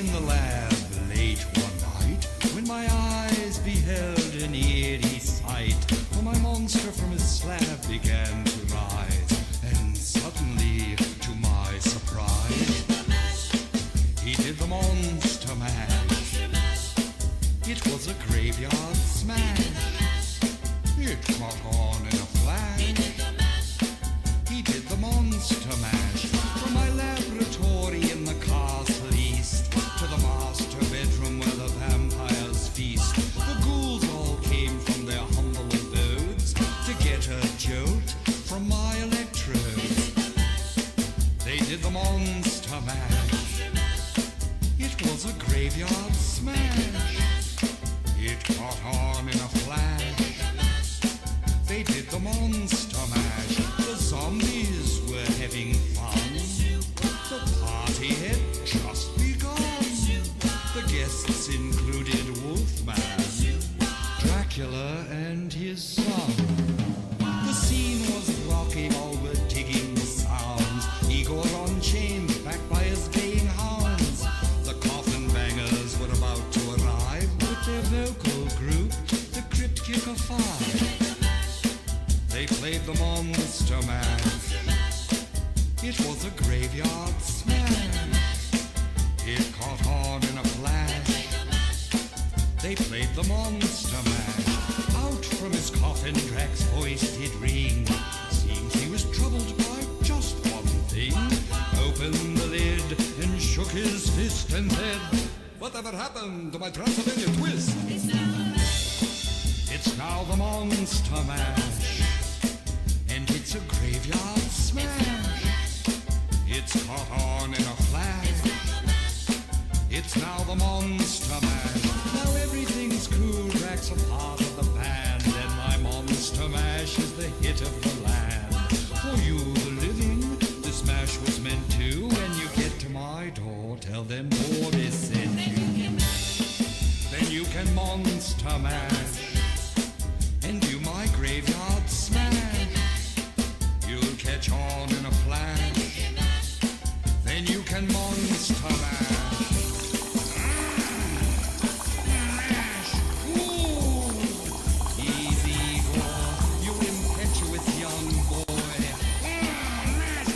in the lab late one night, when my eyes beheld an eerie sight. For my monster from his slab began to rise, and suddenly, to my surprise, he did the monster mash. It was a graveyard smash. It caught on in a flash. He did the monster mash. From my laboratory in the castle east to the master bedroom where the vampires feast, the ghouls all came from their humble abodes to get a jolt from my electrodes. They did the monster mash. It was a graveyard smash. It caught on in a flash. They did the monster mash. The zombies were having fun. The party had just begun. The guests included Wolfman, Dracula, and his son. The scene was rocking, all were digging the sounds. Igor on chains, backed by his baying hounds. The coffin bangers were about to arrive with their vocal group, the Crypt Kicker Five. They played the monster mash. It was a graveyard smash. It caught on in a flash. They played the monster mash. Out from his coffin, Drac's voice did ring. Seems he was troubled by just one thing. Opened the lid and shook his fist and said, "Whatever happened to my Transylvania twist?" It's now the monster mash. And it's a graveyard smash. It's caught on in a flash. It's now the monster mash. Now everything's cool, Drac's a part of the band, and my monster mash is the hit of the land. For you, the living, this mash was meant to. When you get to my door, tell them Boris sent you. Then you can monster mash and do my graveyard smash. You'll catch on in a flash. Then you can monster mash. Mash. Ooh. Easy, Igor, you impetuous young boy. Mash.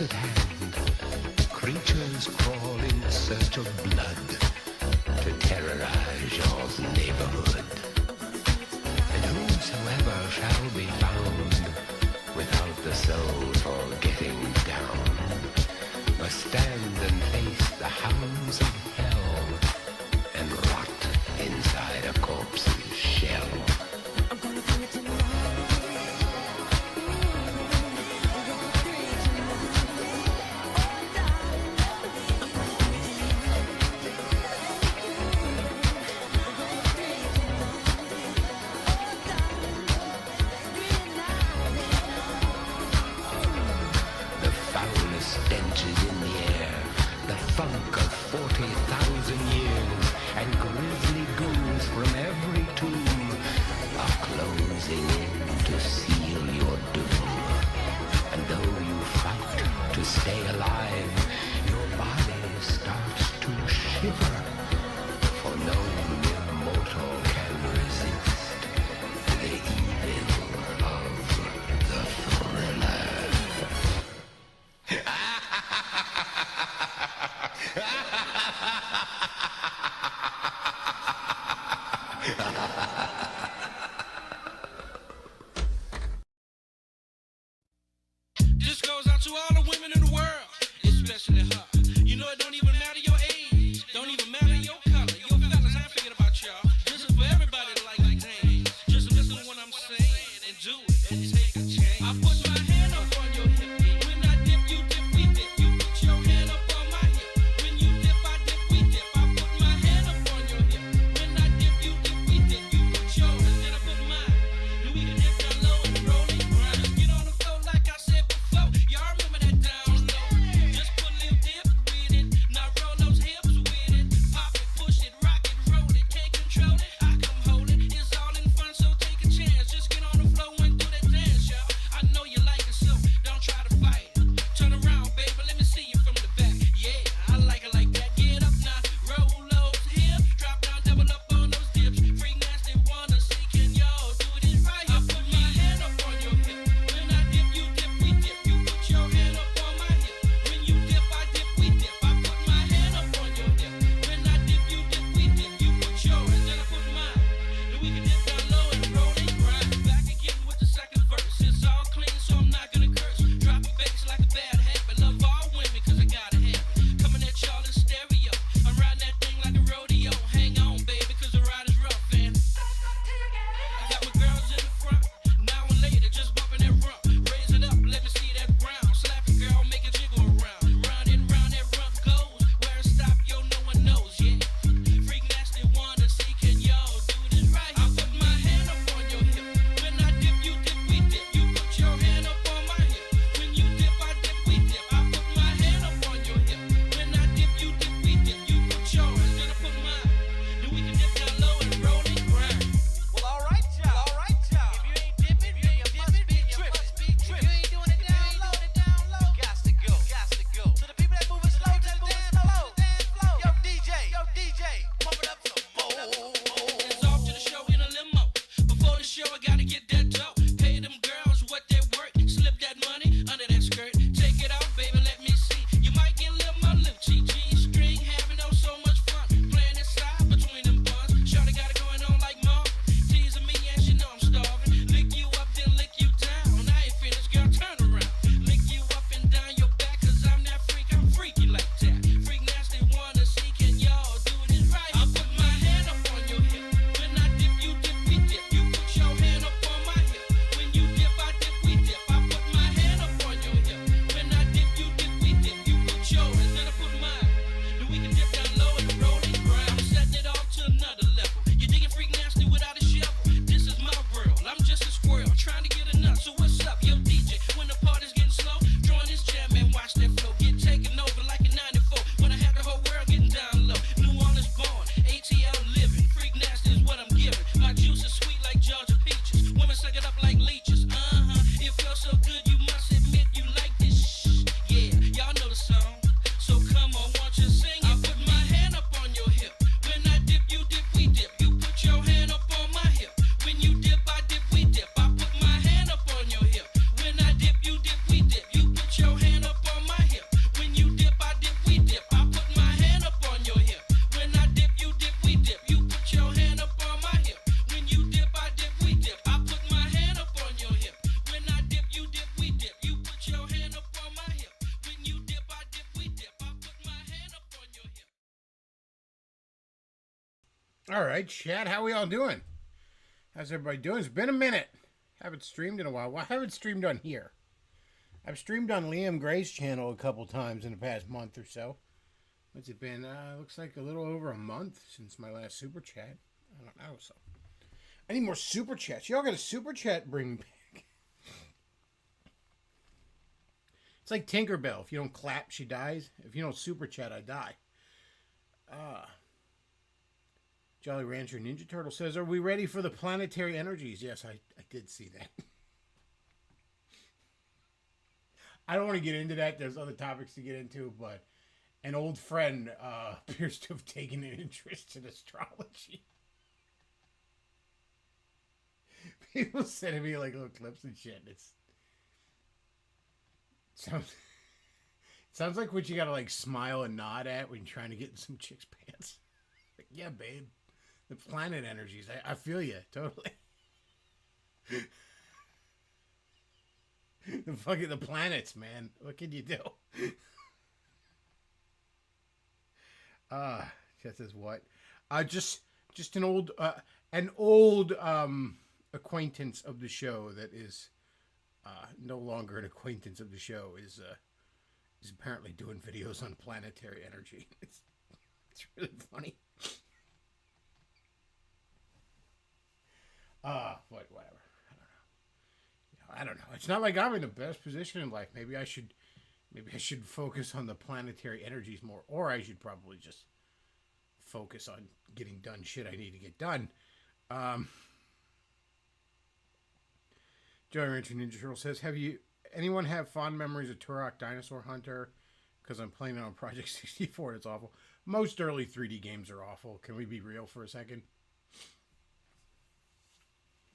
at hand. Creatures crawl in search of blood to terrorize your neighborhood. And whosoever shall be found without the soul for getting down must stand and face the hounds of hell and rot inside a corpse's shell. Stenches in the air, the funk of 40,000 years, and grisly ghouls from every tomb are closing in to seal your doom. And though you fight to stay alive, your body starts to shiver, for no mere mortal can resist the evil of the thriller. This goes out to all the women in the world, especially her. You know it don't even matter your age, don't even matter your color. Yo, fellas, I ain't forget about y'all. This is for everybody that like to dance. Just listen to what I'm saying and do it and take a chance. I put my hand up on your hip. When I dip, you dip, we dip. You put your hand up on my hip. When you dip, I dip, we dip. I put my hand up on your hip. When I dip, you dip, we dip. You put yours, then I put mine. Then we can dip down low and roll it grind. Just get on the floor like I said before. Y'all remember that down low? Just put a little dip with it. Now roll those hips with it. Pop it, push it, rock it, roll it. Can't control it, I come hold it. It's all in fun, so take a chance. Just get on the floor and do that dance, y'all. I know you like it, so don't try to fight it. Turn around, baby, let me see you from the back. Yeah, I like it like that. Get up now, roll those hips. Drop down, double up on those dips. Freak nasty, wanna see, can y'all do it right? I put my hand up on your hip. When I dip, you dip, we dip. You put your hand up on my hip. When you dip, I dip, we dip. I put my hand up on your hip. When I dip, you dip, we dip. You put yours, then I put mine. Then we can dip down low and roll and grind. Back again with the second verse. It's all clean, so I'm not gonna curse. Drop a bass like a bad habit. Love all women, cause I gotta have it. Coming at y'all in stereo. I'm riding that thing like a rodeo. Hang on, baby, cause the ride is rough, and I got my girls in the front. Now and later, just bumping that rump. Raise it up, let me see that ground. Slap it, girl, make it jiggle around. Round and round that rump goes. Where it stop, yo, no one knows, yeah. Freak nasty, wanna see, can y'all do this right? I put my hand up on your hip. When I dip, you dip, we dip. You put your hand up on my hip. When you dip, I dip, we dip. I put my hand up on your hip. When I dip, you dip, we dip. You put yours, then I put mine. Then we can dip down low and roll and grind. Well, all right, y'all. If you ain't dipping, then you must be tripping. If you ain't doing it down low, gots to go. So the people that moving slow, just moving slow. Yo, DJ, pump it up some more. It's off to the show in a limo. Before the show, I gotta get that dough. Pay them girls what they worth. Slip that money under that skirt. Take it out, baby, let me see. You might get a little more little G-string, having oh so much fun. Playing inside between them buns. Shawty got it going on like Marvin. Teasing me and she know I'm starving. Lick you up, then lick you down. I ain't finished, girl, turn around. Lick you up and down your back, cause I'm that freak, I'm freaky like that. Freak nasty, wanna see, can y'all do this right? I put my hand up on your hip. When I dip, you dip, we dip. You put your hand up on my All right, Chad, how we all doing? How's everybody doing? It's been a minute. Haven't streamed in a while. Well, I haven't streamed on here. I've streamed on Liam Gray's channel a couple times in the past month or so. What's it been? Looks like a little over a month since my last super chat. I don't know, so I need more super chats. Y'all got a super chat? Bring me back. It's like Tinkerbell. If you don't clap, she dies. If you don't super chat, I die. Jolly Rancher Ninja Turtle says, "Are we ready for the planetary energies?" Yes, I did see that. I don't want to get into that. There's other topics to get into, but an old friend appears to have taken an interest in astrology. People sending me like little clips and shit. It sounds like what you gotta like smile and nod at when you're trying to get in some chick's pants. Like, yeah, babe. The planet energies. I feel you, totally. The planets, man. What can you do? That says what? Just an old acquaintance of the show that is no longer an acquaintance of the show is apparently doing videos on planetary energy. It's really funny. But whatever. I don't know. It's not like I'm in the best position in life. Maybe I should focus on the planetary energies more, or I should probably just focus on getting done shit I need to get done. Joey Rancher Ninja Turtle says, anyone have fond memories of Turok Dinosaur Hunter? Because I'm playing it on Project 64. It's awful. Most early 3D games are awful. Can we be real for a second?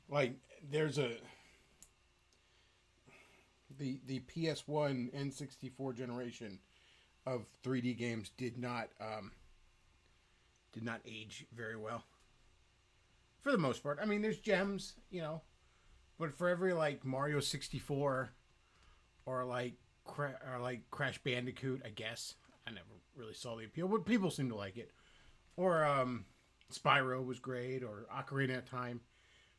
Like, there's the PS1 N64 generation of 3D games did not age very well. For the most part. I mean, there's gems, but for every like Mario 64 or like Crash Bandicoot, I guess I never really saw the appeal, but people seem to like it. Or Spyro was great, or Ocarina of Time.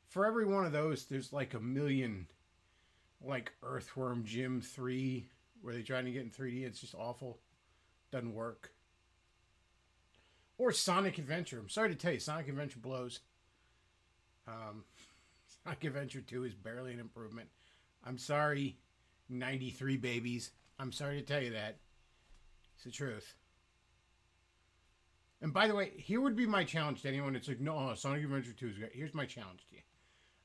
For every one of those, there's like a million, like Earthworm Jim 3, where they're trying to get in 3D. It's just awful. Doesn't work. Or Sonic Adventure. I'm sorry to tell you, Sonic Adventure blows. Sonic Adventure 2 is barely an improvement. I'm sorry, 93 babies. I'm sorry to tell you that. It's the truth. And by the way, here would be my challenge to anyone that's like, no, Sonic Adventure 2 is great. Here's my challenge to you.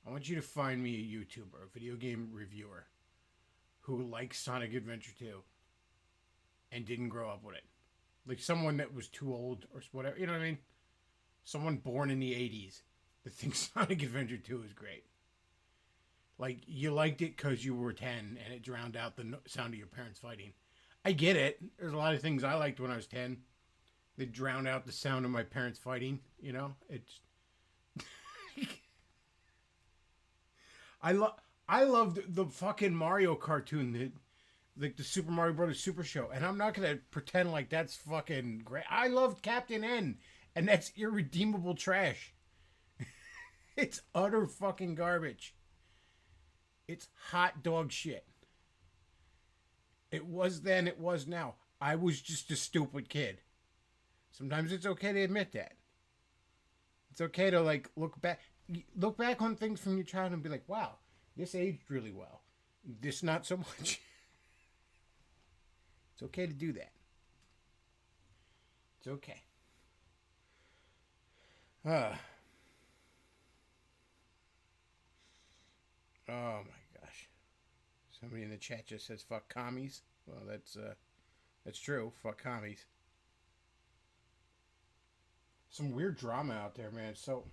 I want you to find me a YouTuber, a video game reviewer, who likes Sonic Adventure 2 and didn't grow up with it. Like someone that was too old or whatever, you know what I mean? Someone born in the 80s that thinks Sonic Adventure 2 is great. Like, you liked it because you were 10 and it drowned out the sound of your parents fighting. I get it. There's a lot of things I liked when I was 10 that drowned out the sound of my parents fighting, It's... I loved the fucking Mario cartoon, like the Super Mario Brothers Super Show, and I'm not gonna pretend like that's fucking great. I loved Captain N, and that's irredeemable trash. It's utter fucking garbage. It's hot dog shit. It was then, it was now. I was just a stupid kid. Sometimes it's okay to admit that. It's okay to like look back on things from your childhood and be like, wow, this aged really well. This not so much. It's okay to do that. It's okay. Oh my gosh. Somebody in the chat just says fuck commies. Well, that's true. Fuck commies. Some weird drama out there, man. So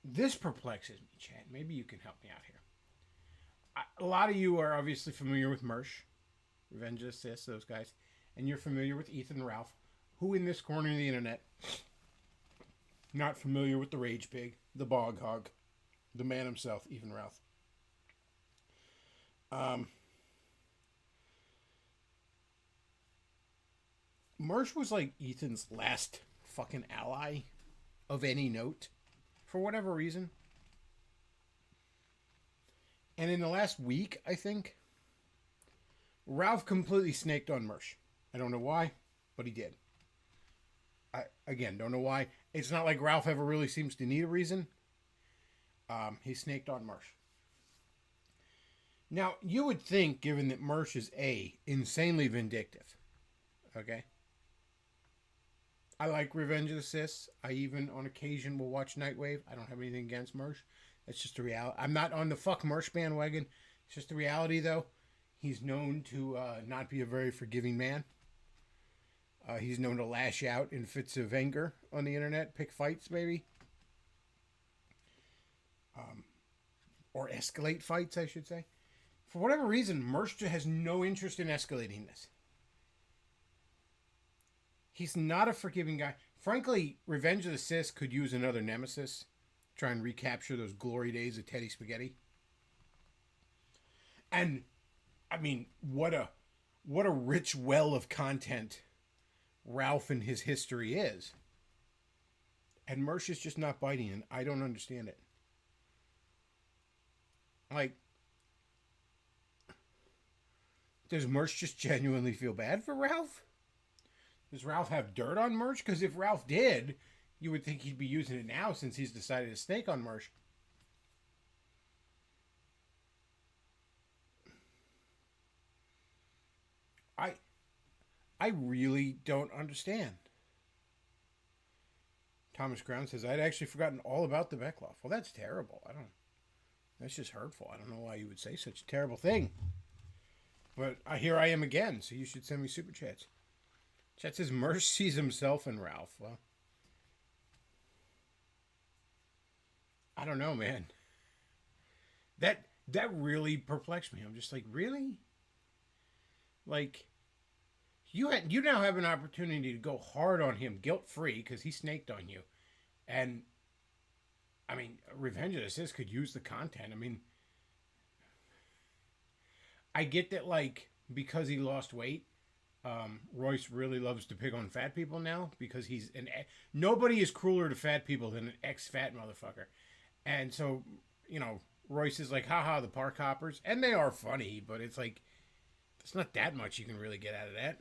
this perplexes me, Chad. Maybe you can help me out here. A lot of you are obviously familiar with Mersh, Revenge of the Sith, those guys, and you're familiar with Ethan Ralph, who in this corner of the internet, not familiar with the Rage Pig, the Bog Hog, the man himself, Ethan Ralph. Mersh was like Ethan's last fucking ally of any note for whatever reason. And in the last week, I think, Ralph completely snaked on Mersh. I don't know why, but he did. I, again, don't know why. It's not like Ralph ever really seems to need a reason. He snaked on Mersh. Now, you would think, given that Mersh is insanely vindictive, okay? I like Revenge of the Sis. I even, on occasion, will watch Nightwave. I don't have anything against Mersh. It's just a reality. I'm not on the fuck Mersh bandwagon. It's just a reality, though. He's known to not be a very forgiving man. He's known to lash out in fits of anger on the internet, pick fights, maybe. Or escalate fights, I should say. For whatever reason, Mersh has no interest in escalating this. He's not a forgiving guy. Frankly, Revenge of the Sis could use another nemesis. Try and recapture those glory days of Teddy Spaghetti. And, I mean, what a rich well of content Ralph and his history is. And Mersh is just not biting, and I don't understand it. Like, does Mersh just genuinely feel bad for Ralph? Does Ralph have dirt on Mersh? Because if Ralph did, you would think he'd be using it now since he's decided to snake on Mersh. I really don't understand. Thomas Crown says, I'd actually forgotten all about the Beckloff. Well, that's terrible. That's just hurtful. I don't know why you would say such a terrible thing. But here I am again, so you should send me super chats. Chat says, Mersh sees himself in Ralph. Well, I don't know, man. That really perplexed me. I'm just like, really? Like, you now have an opportunity to go hard on him, guilt-free, because he snaked on you. And, I mean, Revenge of the Sis could use the content. I mean, I get that, like, because he lost weight, Royce really loves to pick on fat people now, because nobody is crueler to fat people than an ex-fat motherfucker. And so, you know, Royce is like, haha, the park hoppers. And they are funny, but it's like, there's not that much you can really get out of that.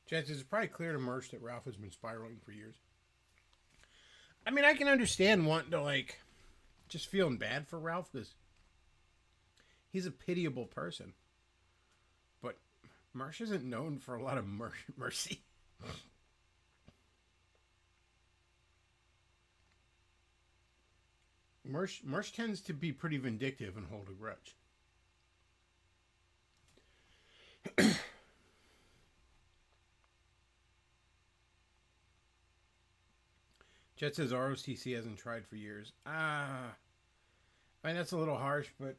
Chances it's probably clear to Mersh that Ralph has been spiraling for years. I mean, I can understand wanting to, like, just feeling bad for Ralph because he's a pitiable person. But Mersh isn't known for a lot of mercy. Mersh tends to be pretty vindictive and hold a grudge. Jet says ROTC hasn't tried for years. I mean, that's a little harsh, but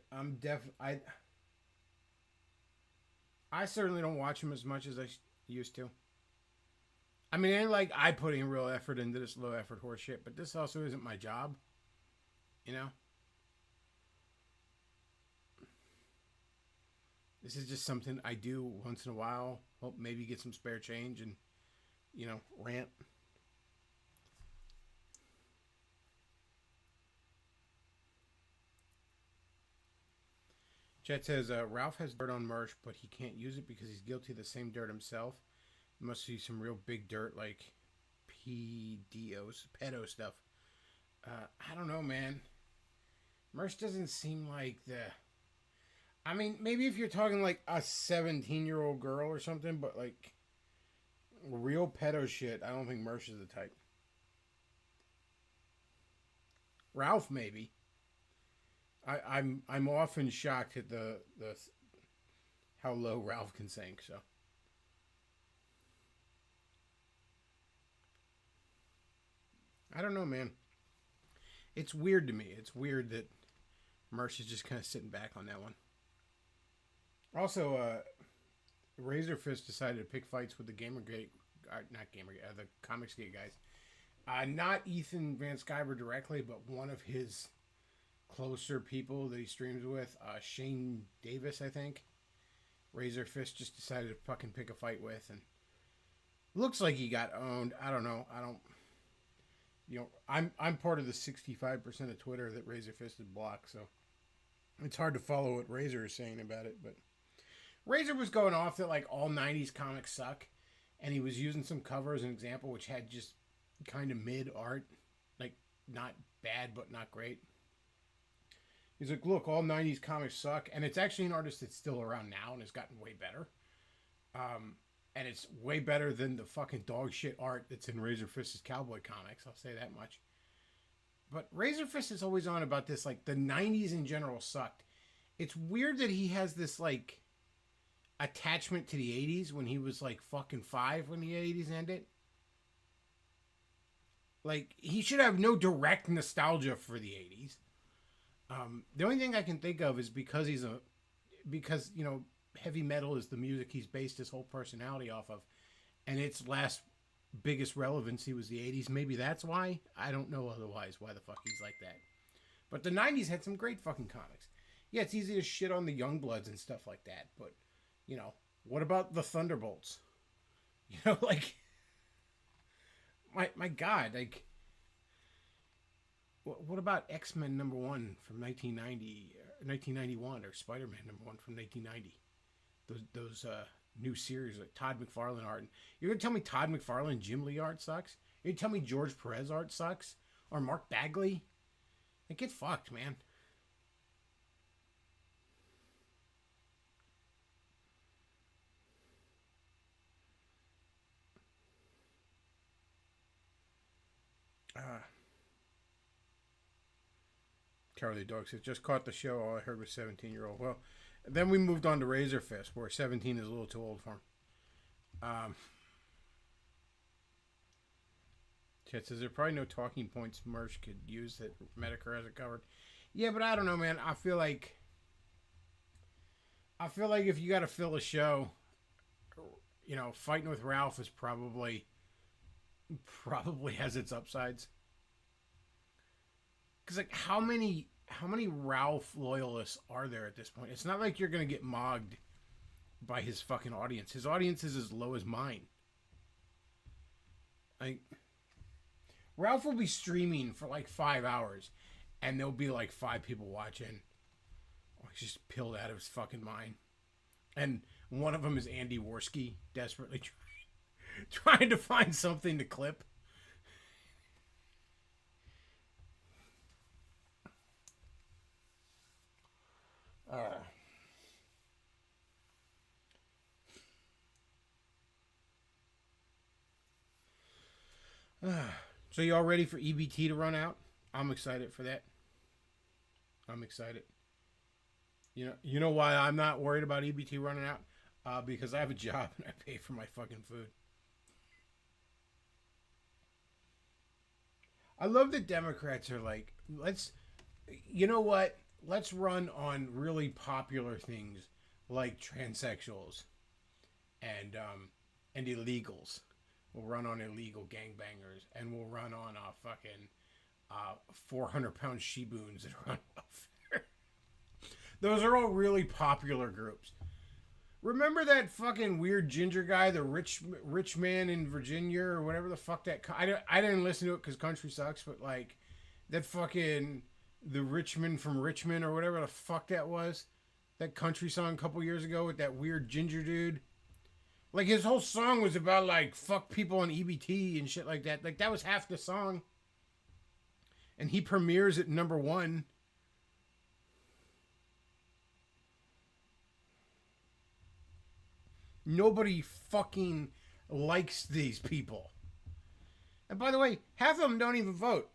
I certainly don't watch him as much as I used to. I mean, it ain't like I put in real effort into this low effort horse shit, but this also isn't my job. You know? This is just something I do once in a while. Hope maybe get some spare change and, you know, rant. Chet says, Ralph has dirt on Mersh, but he can't use it because he's guilty of the same dirt himself. It must be some real big dirt like pedo stuff. I don't know, man. Mersh doesn't seem like I mean, maybe if you're talking like a 17-year-old girl or something, but like real pedo shit, I don't think Mersh is the type. Ralph, maybe. I'm often shocked at the how low Ralph can sink. So I don't know, man. It's weird to me. It's weird that Mersh is just kind of sitting back on that one. Also, Razor Fist decided to pick fights with the Gamergate, the Comicsgate guys. Not Ethan Van Sciver directly, but one of his closer people that he streams with. Shane Davis, I think. Razor Fist just decided to fucking pick a fight with, and looks like he got owned. I don't know. I'm part of the 65% of Twitter that Razor Fist had blocked, so it's hard to follow what Razor is saying about it. But Razor was going off that like all 90s comics suck, and he was using some cover as an example, which had just kind of mid art, like not bad but not great. He's like, look, all 90s comics suck, and it's actually an artist that's still around now and has gotten way better. And it's way better than the fucking dog shit art that's in Razor Fist's Cowboy comics. I'll say that much. But Razor Fist is always on about this, like, the 90s in general sucked. It's weird that he has this, like, attachment to the 80s when he was, like, fucking 5 when the 80s ended. Like, he should have no direct nostalgia for the 80s. The only thing I can think of is because you know, heavy metal is the music he's based his whole personality off of, and its last biggest relevancy was the 80s. Maybe that's why. I don't know otherwise why the fuck he's like that. But the 90s had some great fucking comics. Yeah, it's easy to shit on the Youngbloods and stuff like that, but, you know, what about the Thunderbolts? You know, like, my God, like, what about X-Men #1 from 1991, or Spider-Man #1 from 1990? Those new series like Todd McFarlane art. You're gonna tell me Todd McFarlane, Jim Lee art sucks? You're gonna tell me George Perez art sucks? Or Mark Bagley? Like, get fucked, man. Charlie Dog says, just caught the show. All I heard was 17-year-old. Well, then we moved on to Razor Fist, where 17 is a little too old for him. Chet says, there's probably no talking points Merch could use that Medicare hasn't covered. Yeah, but I don't know, man. I feel like if you got to fill a show, you know, Fighting with Ralph is probably has its upsides. Because, like, how many Ralph loyalists are there at this point? It's not like you're going to get mogged by his fucking audience. His audience is as low as mine. Like, Ralph will be streaming for like 5 hours, and there'll be like 5 people watching. Oh, he's just pilled out of his fucking mind. And one of them is Andy Worski, desperately trying to find something to clip. So you all ready for EBT to run out? I'm excited for that. I'm excited. You know why I'm not worried about EBT running out? Because I have a job and I pay for my fucking food. I love that Democrats are like, you know what? Let's run on really popular things like transsexuals and illegals. We'll run on illegal gangbangers, and we'll run on fucking 400-pound she-boons that are on welfare. Those are all really popular groups. Remember that fucking weird ginger guy, the rich man in Virginia, or whatever the fuck that... I didn't listen to it because country sucks, but like that fucking... The Richmond from Richmond, or whatever the fuck that was. That country song a couple years ago with that weird ginger dude. Like, his whole song was about, like, fuck people on EBT and shit like that. Like, that was half the song. And he premieres at #1. Nobody fucking likes these people. And by the way, half of them don't even vote.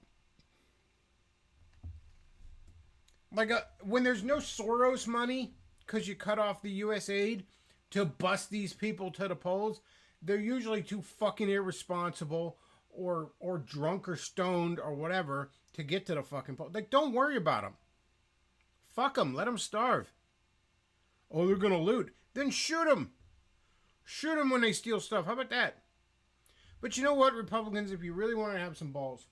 Like, when there's no Soros money, because you cut off the U.S. aid to bust these people to the polls, they're usually too fucking irresponsible or drunk or stoned or whatever to get to the fucking polls. Like, don't worry about them. Fuck them. Let them starve. Oh, they're going to loot. Then shoot them. Shoot them when they steal stuff. How about that? But you know what, Republicans, if you really want to have some balls,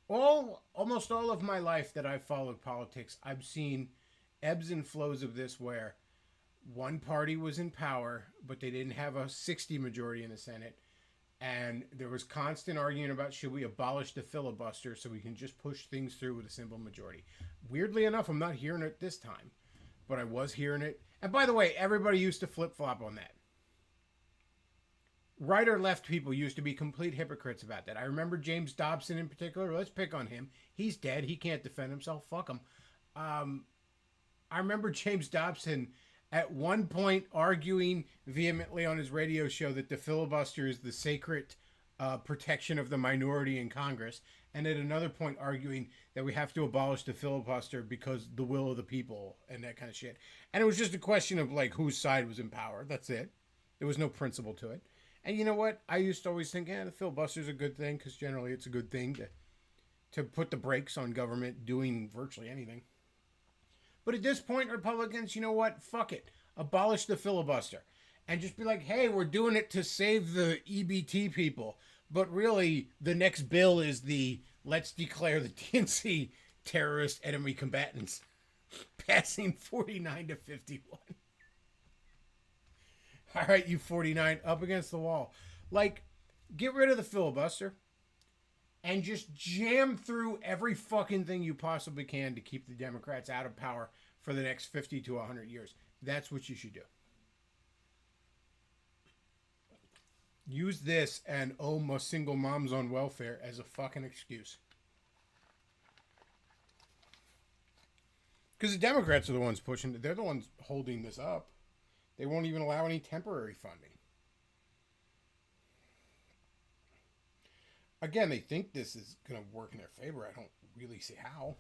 Almost all of my life that I've followed politics, I've seen ebbs and flows of this where one party was in power, but they didn't have a 60 majority in the Senate. And there was constant arguing about should we abolish the filibuster so we can just push things through with a simple majority. Weirdly enough, I'm not hearing it this time, but I was hearing it. And by the way, everybody used to flip-flop on that. Right or left people used to be complete hypocrites about that. I remember James Dobson in particular. Let's pick on him. He's dead. He can't defend himself. Fuck him. I remember James Dobson at one point arguing vehemently on his radio show that the filibuster is the sacred protection of the minority in Congress, and at another point arguing that we have to abolish the filibuster because the will of the people and that kind of shit. And it was just a question of like whose side was in power. That's it. There was no principle to it. And you know what? I used to always think, the filibuster's a good thing because generally it's a good thing to put the brakes on government doing virtually anything. But at this point, Republicans, you know what? Fuck it. Abolish the filibuster. And just be like, hey, we're doing it to save the EBT people. But really, the next bill is the let's declare the DNC terrorist enemy combatants. Passing 49 to 51. All right, you 49, up against the wall. Like, get rid of the filibuster and just jam through every fucking thing you possibly can to keep the Democrats out of power for the next 50 to 100 years. That's what you should do. Use this and my single moms on welfare as a fucking excuse. Because the Democrats are the ones pushing it. They're the ones holding this up. They won't even allow any temporary funding. Again, they think this is going to work in their favor. I don't really see how.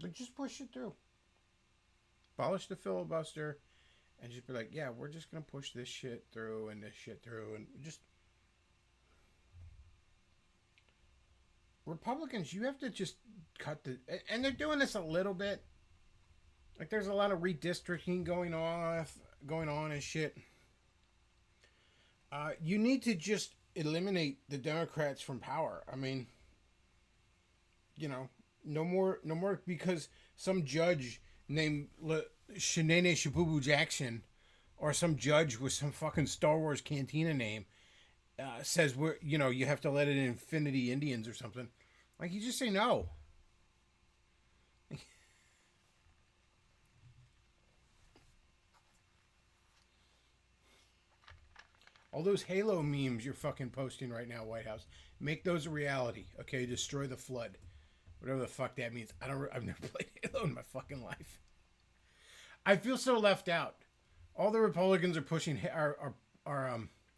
But just push it through. Abolish the filibuster. And just be like, yeah, we're just going to push this shit through and this shit through. And just... Republicans, you have to just cut the... And they're doing this a little bit. Like, there's a lot of redistricting going on and shit. You need to just eliminate the Democrats from power. I mean, you know, no more, because some judge named Shanae Shabubu Jackson, or some judge with some fucking Star Wars Cantina name, says you have to let in Infinity Indians or something. Like, you just say no. All those Halo memes you're fucking posting right now, White House, make those a reality. Okay, destroy the flood, whatever the fuck that means. I've never played Halo in my fucking life. I feel so left out. All the Republicans are pushing are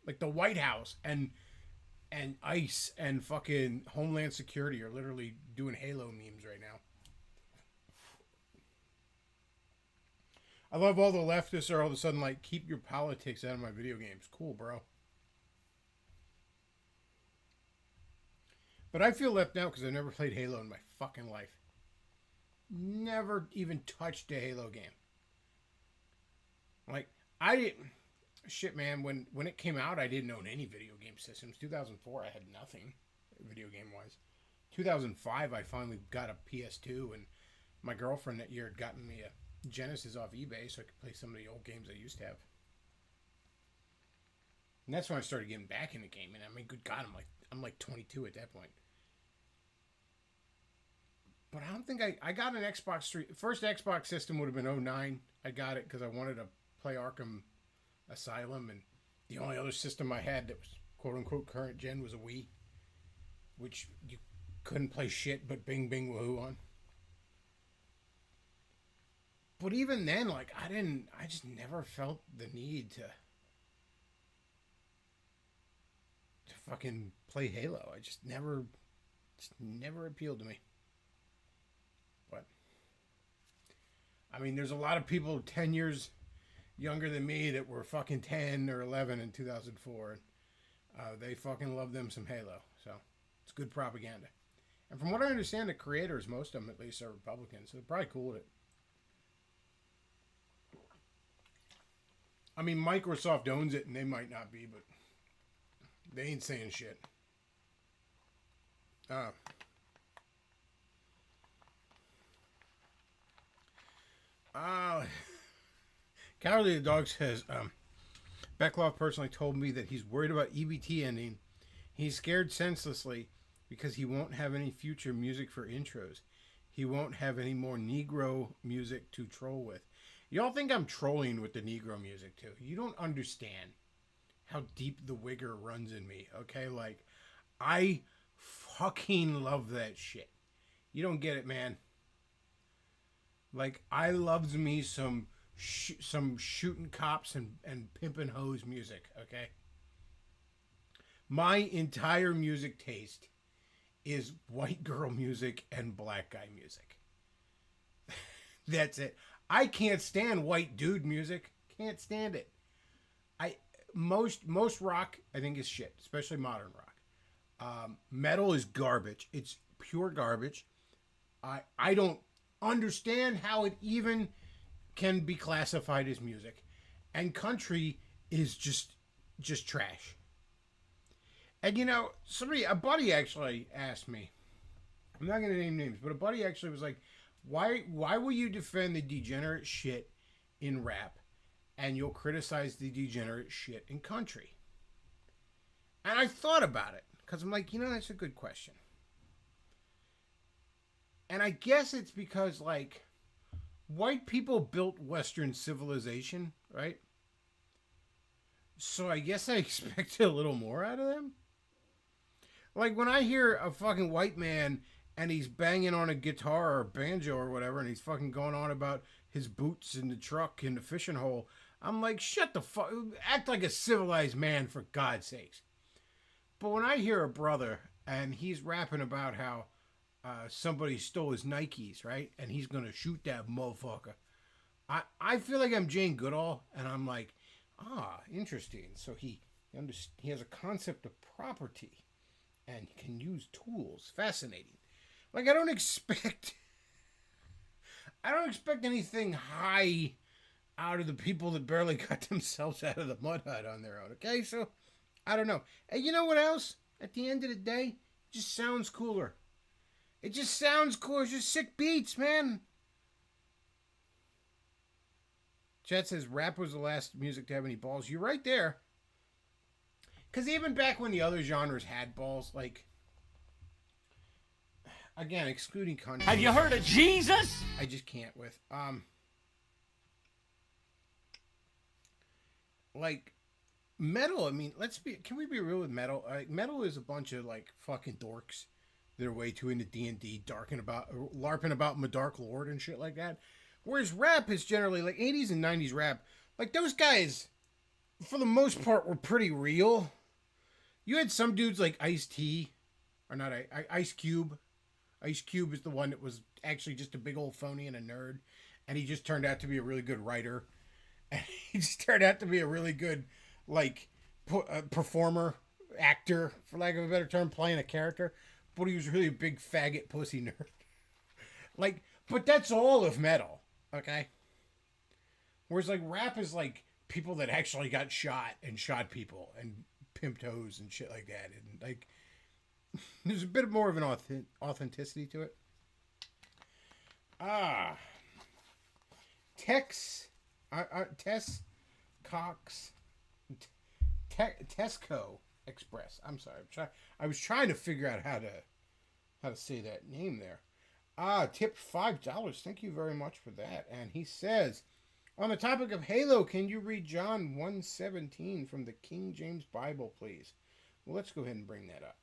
like the White House and ICE and fucking Homeland Security are literally doing Halo memes right now. I love all the leftists are all of a sudden like, keep your politics out of my video games. Cool, bro. But I feel left out because I've never played Halo in my fucking life. Never even touched a Halo game. Like, shit, man, when it came out, I didn't own any video game systems. 2004, I had nothing, video game-wise. 2005, I finally got a PS2, and my girlfriend that year had gotten me a Genesis off eBay so I could play some of the old games I used to have. And that's when I started getting back into gaming. I mean, good God, I'm like 22 at that point. But I don't think I got an Xbox 3. First Xbox system would have been 09. I got it because I wanted to play Arkham Asylum, and the only other system I had that was quote-unquote current gen was a Wii, which you couldn't play shit but Bing Bing Woohoo on. But even then, like, I just never felt the need to fucking play Halo. I just never appealed to me. But, I mean, there's a lot of people 10 years younger than me that were fucking 10 or 11 in 2004. They fucking love them some Halo. So, it's good propaganda. And from what I understand, the creators, most of them at least, are Republicans, so they're probably cool with it. I mean, Microsoft owns it, and they might not be, but they ain't saying shit. Cowardly the Dog says, Beckloff personally told me that he's worried about EBT ending. He's scared senselessly because he won't have any future music for intros. He won't have any more Negro music to troll with. Y'all think I'm trolling with the Negro music too. You don't understand how deep the wigger runs in me, okay? Like, I fucking love that shit. You don't get it, man. Like, I loves me some shooting cops and pimping hoes music, okay? My entire music taste is white girl music and black guy music. That's it. I can't stand white dude music. Can't stand it. Most rock I think is shit, especially modern rock. Metal is garbage. It's pure garbage. I don't understand how it even can be classified as music. And country is just trash. And you know, a buddy actually asked me, I'm not going to name names, but a buddy actually was like, why will you defend the degenerate shit in rap and you'll criticize the degenerate shit in country? And I thought about it because I'm like, that's a good question. And I guess it's because, like, white people built Western civilization, right? So I guess I expected a little more out of them. Like, when I hear a fucking white man and he's banging on a guitar or banjo or whatever, and he's fucking going on about his boots in the truck in the fishing hole, I'm like, shut the fuck, act like a civilized man, for God's sakes. But when I hear a brother and he's rapping about how somebody stole his Nikes, right, and he's gonna shoot that motherfucker, I feel like I'm Jane Goodall, and I'm like, interesting. So he has a concept of property and can use tools. Fascinating. Like, I don't expect anything high out of the people that barely got themselves out of the mud hut on their own, okay? So, I don't know. And you know what else? At the end of the day, it just sounds cooler. It just sounds cool. It's just sick beats, man. Chet says rap was the last music to have any balls. You're right there. Because even back when the other genres had balls, like, again, excluding country. Have you heard of Jesus? I just can't with. Like, metal, I mean, can we be real with metal? Metal is a bunch of, like, fucking dorks that are way too into D&D, LARPing about Dark Lord and shit like that. Whereas rap is generally, like, 80s and 90s rap, like, those guys, for the most part, were pretty real. You had some dudes like Ice-T, or not, Ice Cube. Ice Cube is the one that was actually just a big old phony and a nerd, and he just turned out to be a really good writer. And he just turned out to be a really good, like, performer, actor, for lack of a better term, playing a character. But he was really a big faggot pussy nerd. Like, but that's all of metal, okay? Whereas, like, rap is, like, people that actually got shot and shot people and pimped hoes and shit like that. And, like, there's a bit more of an authenticity to it. Tesco Express. I'm sorry. I was trying to figure out how to say that name there. Tipped $5. Thank you very much for that. And he says, on the topic of Halo, can you read John 1:17 from the King James Bible, please? Well, let's go ahead and bring that up.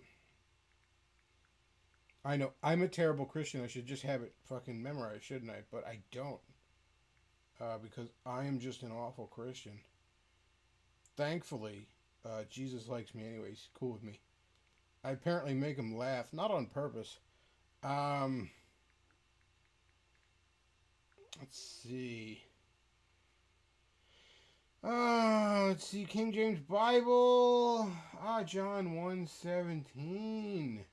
I know, I'm a terrible Christian. I should just have it fucking memorized, shouldn't I? But I don't. Because I am just an awful Christian. Thankfully, Jesus likes me anyway. He's cool with me. I apparently make him laugh. Not on purpose. Let's see. Let's see. King James Bible. John 1:17.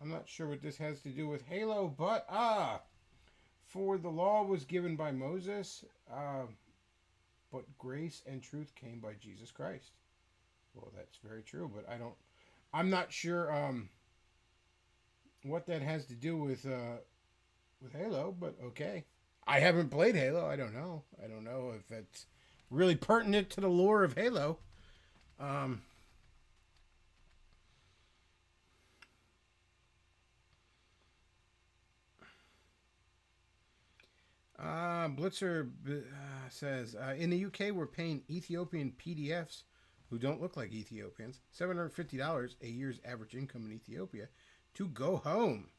I'm not sure what this has to do with Halo, but for the law was given by Moses, but grace and truth came by Jesus Christ. Well, that's very true, but I'm not sure what that has to do with Halo, but okay. I haven't played Halo. I don't know. I don't know if it's really pertinent to the lore of Halo. Blitzer says, in the UK, we're paying Ethiopian PDFs who don't look like Ethiopians $750 a year's average income in Ethiopia to go home.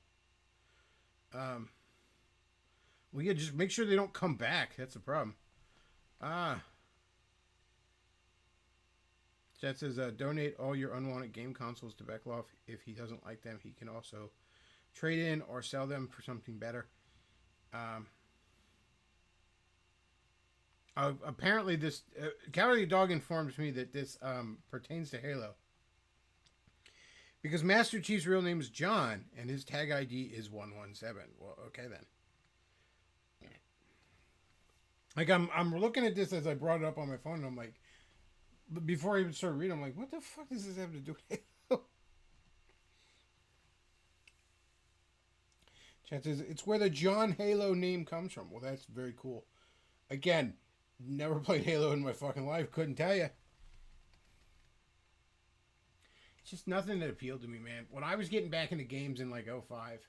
Well, yeah, just make sure they don't come back. That's the problem. Chat says, donate all your unwanted game consoles to Beckloff. If he doesn't like them, he can also trade in or sell them for something better. Apparently, this Cowardly Dog informs me that this pertains to Halo. Because Master Chief's real name is John, and his tag ID is 117. Well, okay then. Like, I'm looking at this as I brought it up on my phone, and I'm like, before I even started reading, I'm like, what the fuck does this have to do with Halo? Chances, it's where the John Halo name comes from. Well, that's very cool. Again, never played Halo in my fucking life. Couldn't tell you. It's just nothing that appealed to me, man. When I was getting back into games in like 05,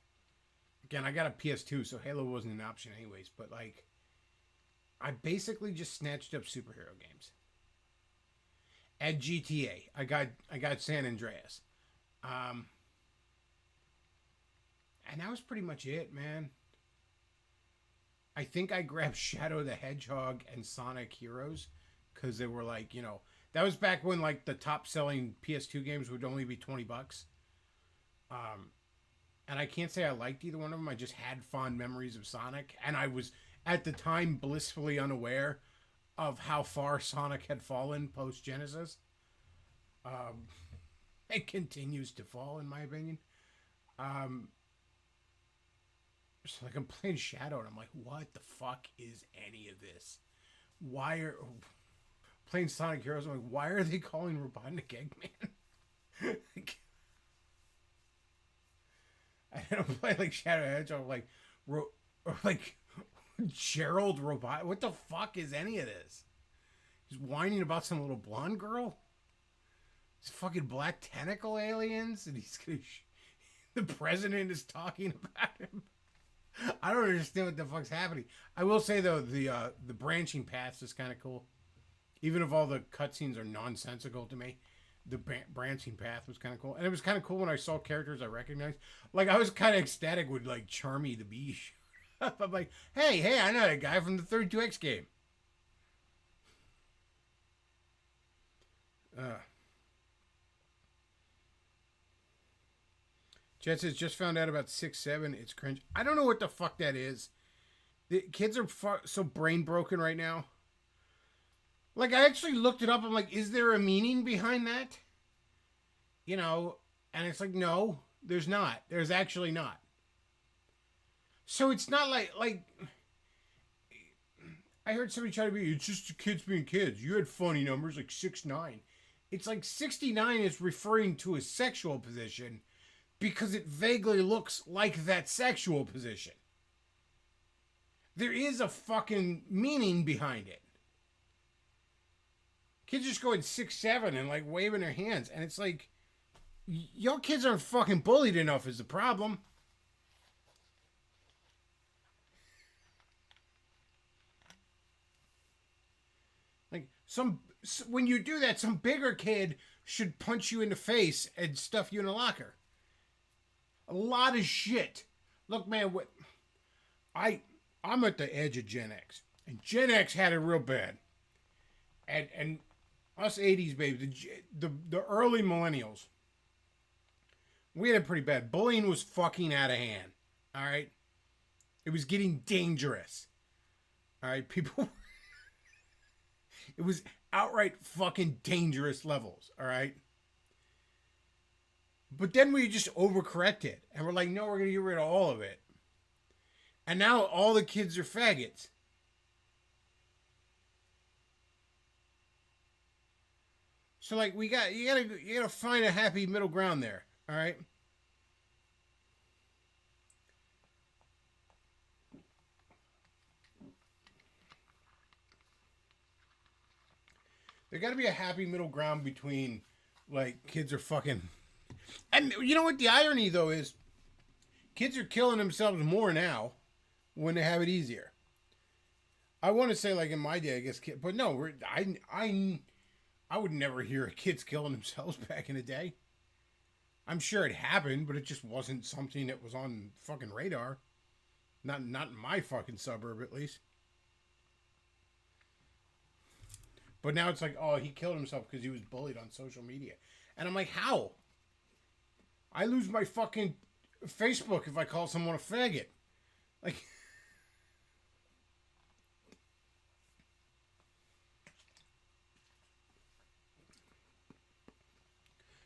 again, I got a PS2, so Halo wasn't an option anyways. But like, I basically just snatched up superhero games. At GTA, I got San Andreas, and that was pretty much it, man. I think I grabbed Shadow the Hedgehog and Sonic Heroes because they were like, you know, that was back when like the top selling PS2 games would only be $20. And I can't say I liked either one of them. I just had fond memories of Sonic, and I was at the time blissfully unaware of how far Sonic had fallen post Genesis. It continues to fall, in my opinion. So like I'm playing Shadow, and I'm like, what the fuck is any of this? Why are playing Sonic Heroes? I'm like, why are they calling Robotnik Eggman? I don't play like Shadow Hedgehog, or like Gerald Robot. What the fuck is any of this? He's whining about some little blonde girl. It's fucking black tentacle aliens, and he's gonna. The president is talking about him. I don't understand what the fuck's happening. I will say though, the branching paths is kind of cool. Even if all the cutscenes are nonsensical to me, the branching path was kind of cool, and it was kind of cool when I saw characters I recognized. Like I was kind of ecstatic with like Charmy the Bee. I'm like, hey, I know that guy from the 32X game. Jet says, just found out about 6-7. It's cringe. I don't know what the fuck that is. The kids are so brain broken right now. Like, I actually looked it up. I'm like, is there a meaning behind that? You know, and it's like, no, there's not. There's actually not. So it's not like I heard somebody try to be, it's just kids being kids. You had funny numbers like 6'9". It's like 69 is referring to a sexual position because it vaguely looks like that sexual position. There is a fucking meaning behind it. Kids just going 6'7" and like waving their hands, and it's like, your kids aren't fucking bullied enough is the problem. Like when you do that, some bigger kid should punch you in the face and stuff you in a locker. A lot of shit. Look, man, I'm at the edge of Gen X, and Gen X had it real bad, and us 80s babies, the early millennials, we had it pretty bad. Bullying was fucking out of hand. All right, it was getting dangerous. All right, people. It was outright fucking dangerous levels, all right? But then we just overcorrected. And we're like, no, we're going to get rid of all of it. And now all the kids are faggots. So like you gotta find a happy middle ground there. All right. There got to be a happy middle ground between, like, kids are fucking. And you know what the irony, though, is kids are killing themselves more now when they have it easier. I want to say, like, in my day, I guess, but no, I would never hear of kids killing themselves back in the day. I'm sure it happened, but it just wasn't something that was on fucking radar. Not in my fucking suburb, at least. But now it's like, oh, he killed himself because he was bullied on social media. And I'm like, how? I lose my fucking Facebook if I call someone a faggot. Like...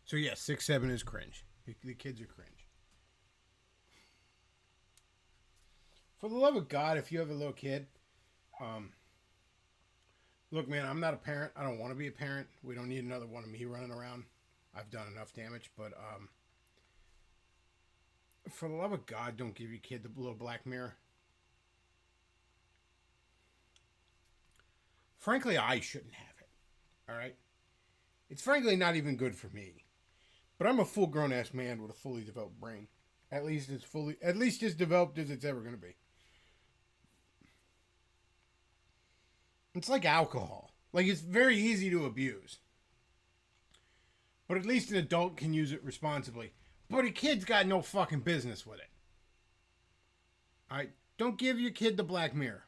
So yeah, 6-7 is cringe. The kids are cringe. For the love of God, if you have a little kid, look, man, I'm not a parent. I don't want to be a parent. We don't need another one of me running around. I've done enough damage, but for the love of God, don't give your kid the little black mirror. Frankly, I shouldn't have it. All right? It's frankly not even good for me. But I'm a full grown ass man with a fully developed brain. At least as developed as it's ever going to be. It's like alcohol. Like, it's very easy to abuse. But at least an adult can use it responsibly. But a kid's got no fucking business with it. Alright? Don't give your kid the black mirror.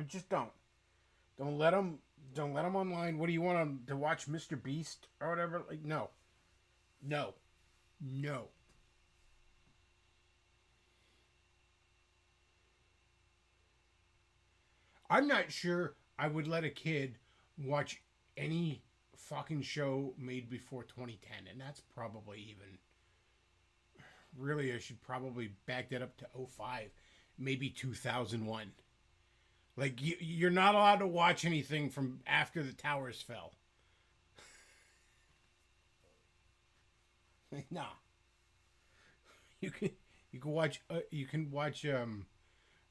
Just don't. Don't let them online. What do you want them to watch, Mr. Beast or whatever? Like, no. No. No. I'm not sure I would let a kid watch any fucking show made before 2010, and that's probably even... Really, I should probably back that up to 05, maybe 2001. Like, you're not allowed to watch anything from after the towers fell. Nah. You can watch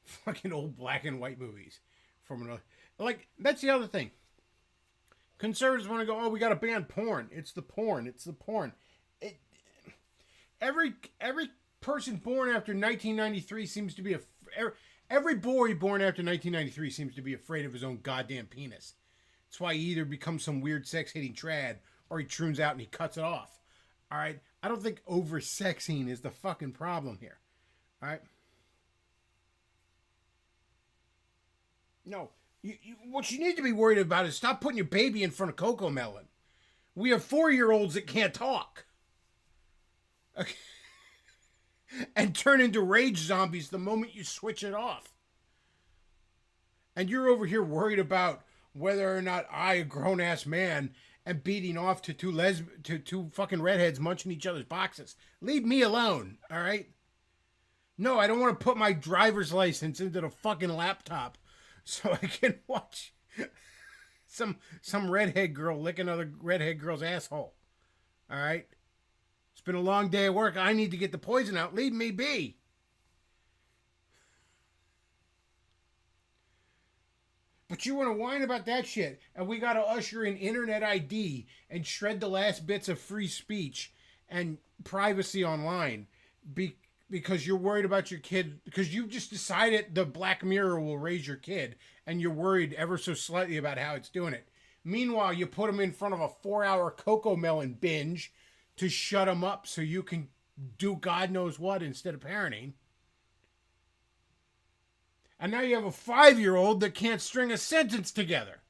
fucking old black and white movies from another. Like, that's the other thing. Conservatives want to go, oh, we got to ban porn. It's the porn. Every person born after 1993 seems to be every boy born after 1993 seems to be afraid of his own goddamn penis. That's why he either becomes some weird sex-hating trad or he troons out and he cuts it off. All right? I don't think over-sexing is the fucking problem here. All right? No. What you need to be worried about is stop putting your baby in front of Coco Melon. We have 4-year-olds that can't talk. Okay. And turn into rage zombies the moment you switch it off. And you're over here worried about whether or not I, a grown-ass man, am beating off to two fucking redheads munching each other's boxes. Leave me alone, all right? No, I don't want to put my driver's license into the fucking laptop so I can watch some redhead girl lick another redhead girl's asshole. All right? It's been a long day at work. I need to get the poison out. Leave me be. But you want to whine about that shit, and we got to usher in internet ID and shred the last bits of free speech and privacy online because you're worried about your kid, because you've just decided the Black Mirror will raise your kid, and you're worried ever so slightly about how it's doing it. Meanwhile, you put them in front of a 4-hour Coco Melon binge to shut them up so you can do God knows what instead of parenting. And now you have a 5-year-old that can't string a sentence together.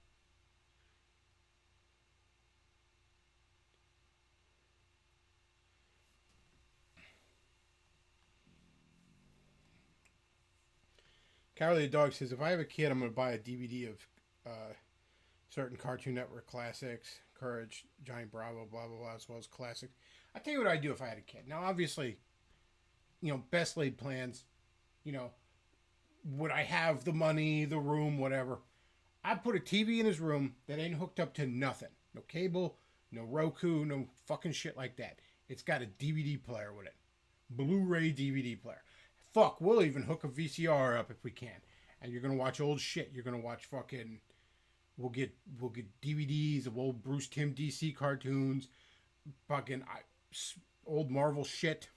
Carly the dog says, if I have a kid, I'm going to buy a DVD of certain Cartoon Network classics, Courage, Johnny Bravo, blah, blah, blah, as well as classics. I'll tell you what I'd do if I had a kid. Now, obviously, best laid plans, would I have the money, the room, whatever. I'd put a TV in his room that ain't hooked up to nothing. No cable, no Roku, no fucking shit like that. It's got a DVD player with it. Blu-ray DVD player. Fuck, we'll even hook a VCR up if we can. And you're gonna watch old shit. You're gonna watch fucking. We'll get DVDs of old Bruce Timm DC cartoons, fucking old Marvel shit.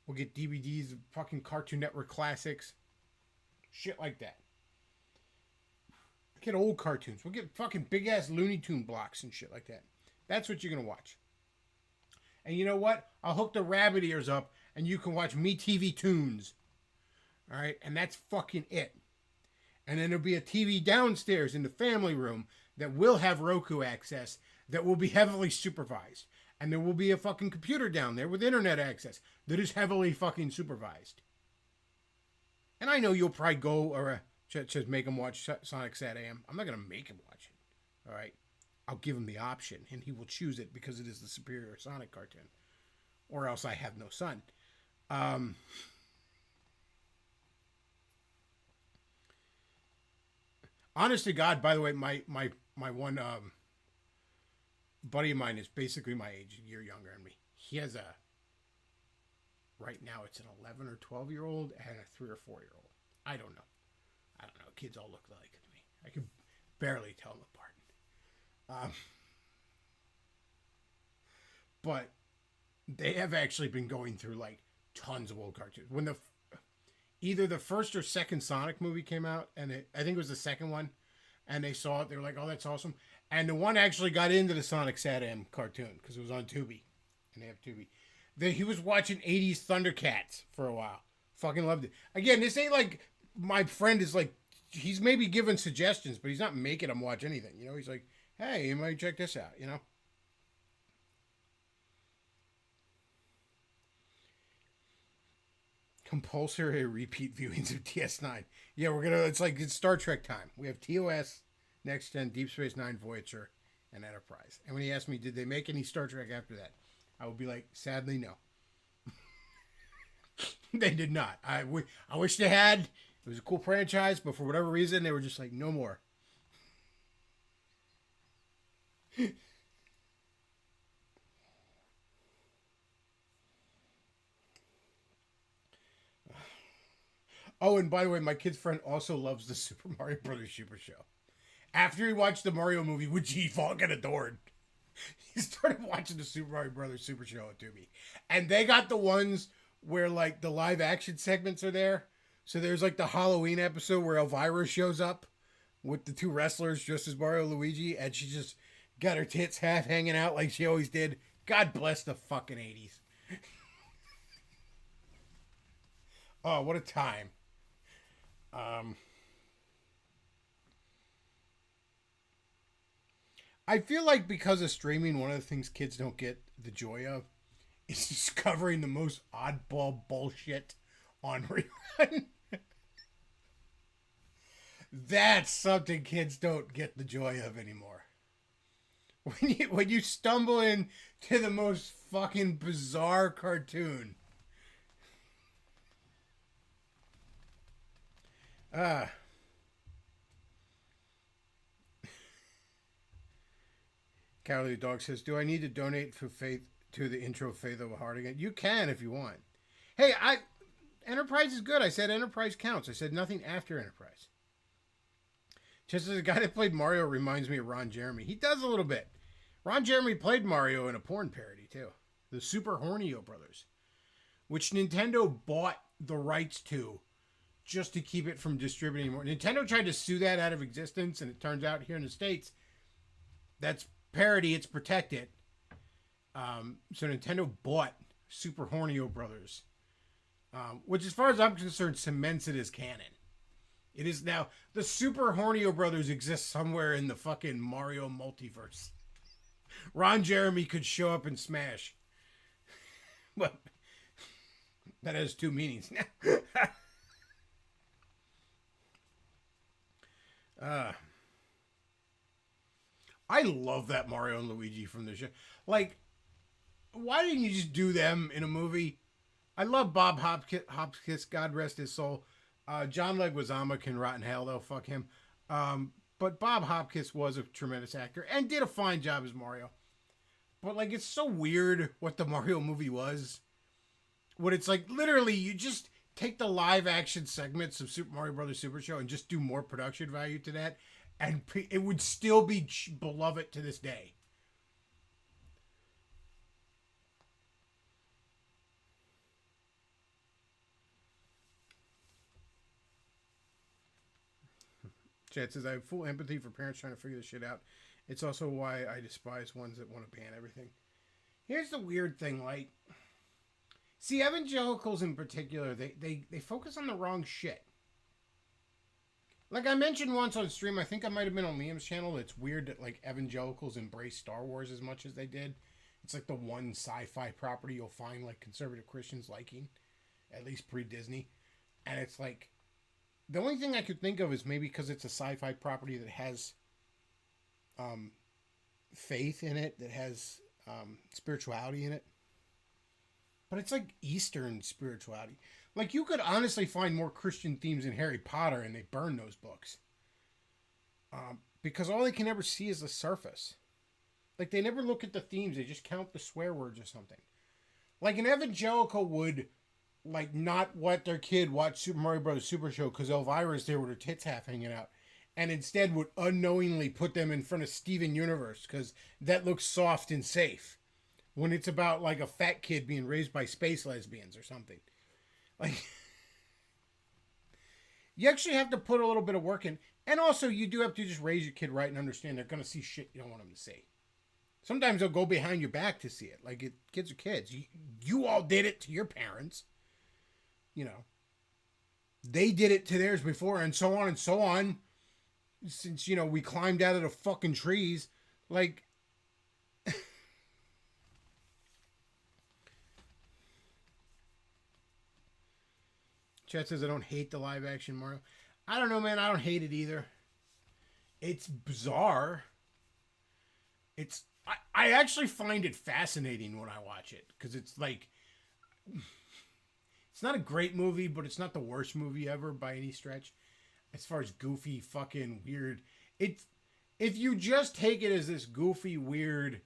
We'll get DVDs of fucking Cartoon Network classics, shit like that. Get old cartoons. We'll get fucking big ass Looney Tune blocks and shit like that. That's what you're gonna watch. And you know what? I'll hook the rabbit ears up and you can watch Me TV Tunes. Alright? And that's fucking it. And then there'll be a TV downstairs in the family room that will have Roku access that will be heavily supervised. And there will be a fucking computer down there with internet access that is heavily fucking supervised. And I know you'll probably go or just make him watch Sonic Sat AM. I'm not going to make him watch it. Alright? I'll give him the option, and he will choose it because it is the superior Sonic cartoon. Or else I have no son. Honest to God, by the way, my one buddy of mine is basically my age, a year younger than me. He has right now it's an 11 or 12-year-old and a 3 or 4-year-old. I don't know. Kids all look alike to me. I can barely tell them apart. But they have actually been going through like tons of old cartoons. When either the first or second Sonic movie came out, and I think it was the second one, and they saw it, they were like, "Oh, that's awesome!" And the one actually got into the Sonic Sat AM cartoon because it was on Tubi, and they have Tubi. He was watching '80s Thundercats for a while. Fucking loved it. Again, this ain't like my friend is like. He's maybe giving suggestions, but he's not making them watch anything. He's like, hey, you might check this out, Compulsory repeat viewings of DS9. Yeah, it's Star Trek time. We have TOS, Next Gen, Deep Space Nine, Voyager, and Enterprise. And when he asked me, did they make any Star Trek after that? I would be like, sadly, no. They did not. I wish they had. It was a cool franchise, but for whatever reason, they were just like, no more. Oh, and by the way, my kid's friend also loves the Super Mario Brothers Super Show. After he watched the Mario movie, which he fucking adored, he started watching the Super Mario Brothers Super Show at Tubi. And they got the ones where, like, the live action segments are there. So there's like the Halloween episode where Elvira shows up with the two wrestlers just as Mario and Luigi, and she just got her tits half hanging out like she always did. God bless the fucking 80s. Oh, what a time. I feel like because of streaming, one of the things kids don't get the joy of is discovering the most oddball bullshit on rerun. That's something kids don't get the joy of anymore. When you stumble into the most fucking bizarre cartoon. Carly the dog says, do I need to donate for Faith to the intro Faith of a Heart again? You can if you want. Hey, Enterprise is good. I said Enterprise counts. I said nothing after Enterprise. Just as the guy that played Mario reminds me of Ron Jeremy. He does a little bit. Ron Jeremy played Mario in a porn parody, too. The Super Hornio Brothers. Which Nintendo bought the rights to just to keep it from distributing more. Nintendo tried to sue that out of existence, and it turns out here in the States, that's parody, it's protected. So Nintendo bought Super Hornio Brothers. Which, as far as I'm concerned, cements it as canon. It is now, the Super Hornio Brothers exist somewhere in the fucking Mario multiverse. Ron Jeremy could show up and smash. But that has two meanings now. I love that Mario and Luigi from the show. Like, why didn't you just do them in a movie? I love Bob Hopkins, God rest his soul. John Leguizamo can rot in hell, though. Fuck him. But Bob Hopkins was a tremendous actor and did a fine job as Mario. But, like, it's so weird what the Mario movie was. What it's like, literally, you just take the live action segments of Super Mario Brothers Super Show and just do more production value to that, and it would still be beloved to this day. Chad says, I have full empathy for parents trying to figure this shit out. It's also why I despise ones that want to ban everything. Here's the weird thing, like, see, evangelicals in particular, they focus on the wrong shit. Like I mentioned once on stream, I think I might have been on Liam's channel, it's weird that, like, evangelicals embrace Star Wars as much as they did. It's like the one sci-fi property you'll find, like, conservative Christians liking, at least pre-Disney. And it's like, the only thing I could think of is maybe because it's a sci-fi property that has faith in it, that has spirituality in it. But it's like Eastern spirituality. Like, you could honestly find more Christian themes in Harry Potter, and they burn those books. Because all they can ever see is the surface. Like, they never look at the themes. They just count the swear words or something. Like, an evangelical would, like, not let their kid watch Super Mario Brothers Super Show because Elvira's there with her tits half hanging out. And instead would unknowingly put them in front of Steven Universe because that looks soft and safe. When it's about, like, a fat kid being raised by space lesbians or something. Like, you actually have to put a little bit of work in. And also, you do have to just raise your kid right and understand they're going to see shit you don't want them to see. Sometimes they'll go behind your back to see it. Like, kids are kids. You all did it to your parents. You know. They did it to theirs before, and so on and so on. Since, you know, we climbed out of the fucking trees. Like, Chat says, I don't hate the live action Mario. I don't know, man. I don't hate it either. It's bizarre. I actually find it fascinating when I watch it. Because it's like, it's not a great movie, but it's not the worst movie ever by any stretch. As far as goofy, fucking weird. If you just take it as this goofy, weird,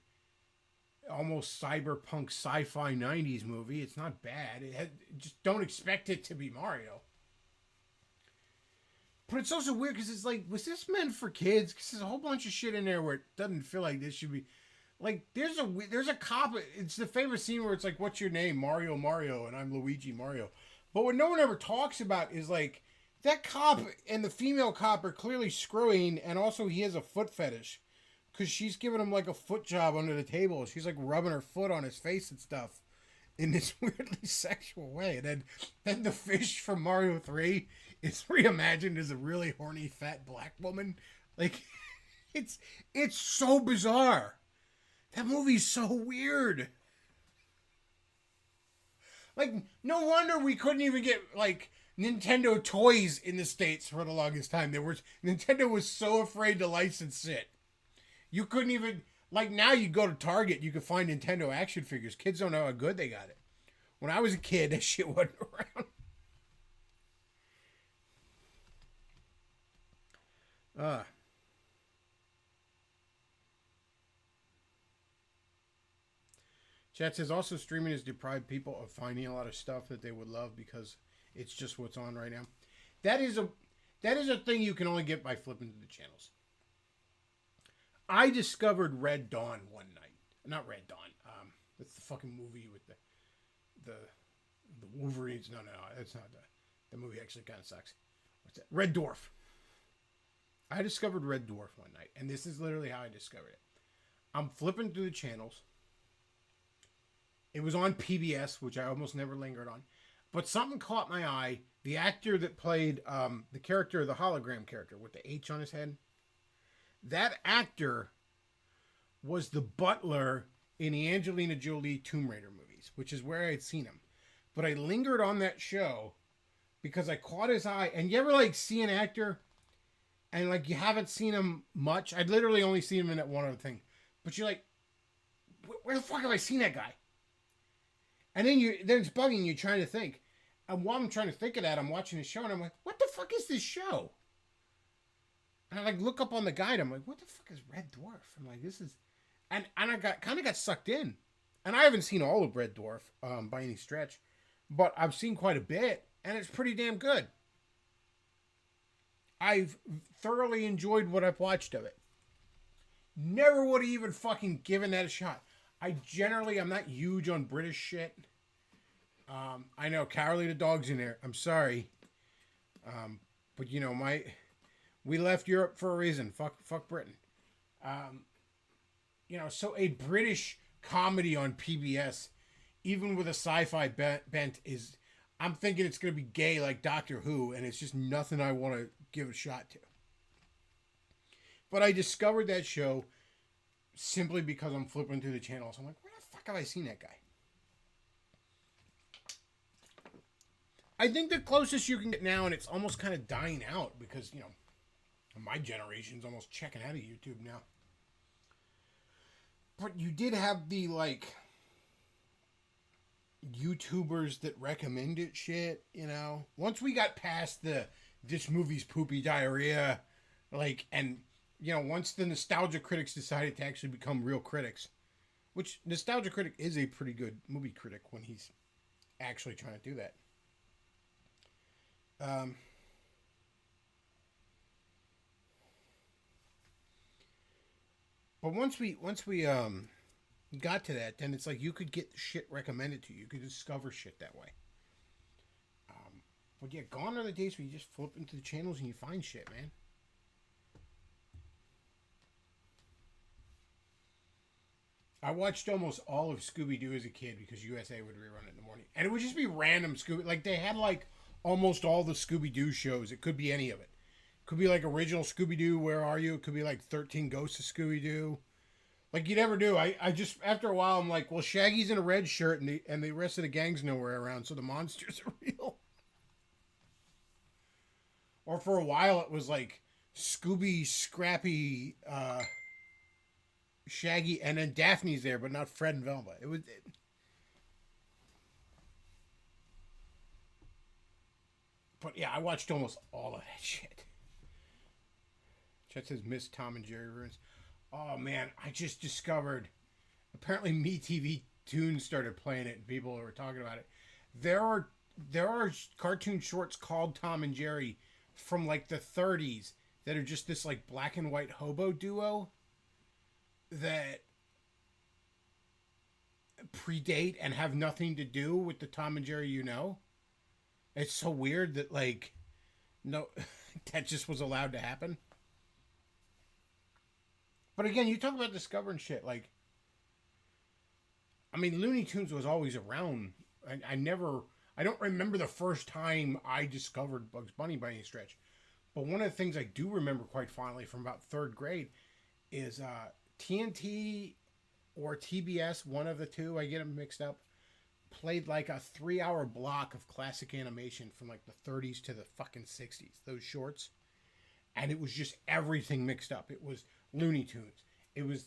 almost cyberpunk sci-fi 90s movie, it's not bad. Just don't expect it to be Mario. But it's also weird because it's like, was this meant for kids? Because there's a whole bunch of shit in there where it doesn't feel like this should be. Like, there's a cop. It's the famous scene where it's like, what's your name? Mario, and I'm Luigi Mario. But what no one ever talks about is, like, that cop and the female cop are clearly screwing, and also he has a foot fetish. Because she's giving him, like, a foot job under the table. She's, like, rubbing her foot on his face and stuff in this weirdly sexual way. And then the fish from Mario 3 is reimagined as a really horny, fat black woman. Like, it's so bizarre. That movie's so weird. Like, no wonder we couldn't even get, like, Nintendo toys in the States for the longest time. Nintendo was so afraid to license it. You couldn't even, like, now you go to Target, you can find Nintendo action figures. Kids don't know how good they got it. When I was a kid, that shit wasn't around. Chat says, also streaming has deprived people of finding a lot of stuff that they would love because it's just what's on right now. That is a thing you can only get by flipping through the channels. I discovered Red Dawn one night. Not Red Dawn. That's the fucking movie with the Wolverines. No, that's not the movie. Actually kind of sucks. What's that? Red Dwarf. I discovered Red Dwarf one night, and this is literally how I discovered it. I'm flipping through the channels. It was on PBS, which I almost never lingered on. But something caught my eye. The actor that played the character, the hologram character with the H on his head, that actor was the butler in the Angelina Jolie Tomb Raider movies, which is where I had seen him. But I lingered on that show because I caught his eye. And you ever, like, see an actor and like you haven't seen him much. I'd literally only seen him in that one other thing, but you're like, where the fuck have I seen that guy? And then it's bugging you trying to think. And while I'm trying to think of that, I'm watching the show and I'm like, what the fuck is this show? And I like look up on the guide. I'm like, what the fuck is Red Dwarf? I'm like, this is, and I got sucked in. And I haven't seen all of Red Dwarf by any stretch, but I've seen quite a bit, and it's pretty damn good. I've thoroughly enjoyed what I've watched of it. Never would have even fucking given that a shot. I'm not huge on British shit. I know Carolee the dog's in there. I'm sorry. But you know, we left Europe for a reason. Fuck Britain. You know, so a British comedy on PBS, even with a sci-fi bent, is, I'm thinking it's going to be gay like Doctor Who, and it's just nothing I want to give a shot to. But I discovered that show simply because I'm flipping through the channels. I'm like, where the fuck have I seen that guy? I think the closest you can get now, and it's almost kind of dying out because, you know, my generation's almost checking out of YouTube now. But you did have the, like, YouTubers that recommended shit, you know? Once we got past this movie's poopy diarrhea, like, and, you know, once the Nostalgia critics decided to actually become real critics, which Nostalgia Critic is a pretty good movie critic when he's actually trying to do that. But once we got to that, then it's like you could get shit recommended to you. You could discover shit that way. But yeah, gone are the days where you just flip into the channels and you find shit, man. I watched almost all of Scooby-Doo as a kid because USA would rerun it in the morning. And it would just be random Scooby. Like, they had, like, almost all the Scooby-Doo shows. It could be any of it. It could be, like, original Scooby-Doo, Where Are You? It could be, like, 13 Ghosts of Scooby-Doo. Like, you never do. I just, after a while, I'm like, well, Shaggy's in a red shirt and the rest of the gang's nowhere around, so the monsters are real. Or for a while, it was, like, Scooby, Scrappy, Shaggy, and then Daphne's there, but not Fred and Velma. But yeah, I watched almost all of that shit. Chet says, miss Tom and Jerry ruins. Oh man, I just discovered, apparently MeTV Tunes started playing it and people were talking about it. There are cartoon shorts called Tom and Jerry from like the 30s that are just this like black and white hobo duo that predate and have nothing to do with the Tom and Jerry you know. It's so weird that like no that just was allowed to happen. But again, you talk about discovering shit, like, I mean, Looney Tunes was always around. I don't remember the first time I discovered Bugs Bunny by any stretch. But one of the things I do remember quite fondly from about third grade is TNT or TBS, one of the two, I get them mixed up, played like a 3-hour block of classic animation from like the 30s to the fucking 60s, those shorts. And it was just everything mixed up. It was Looney Tunes. It was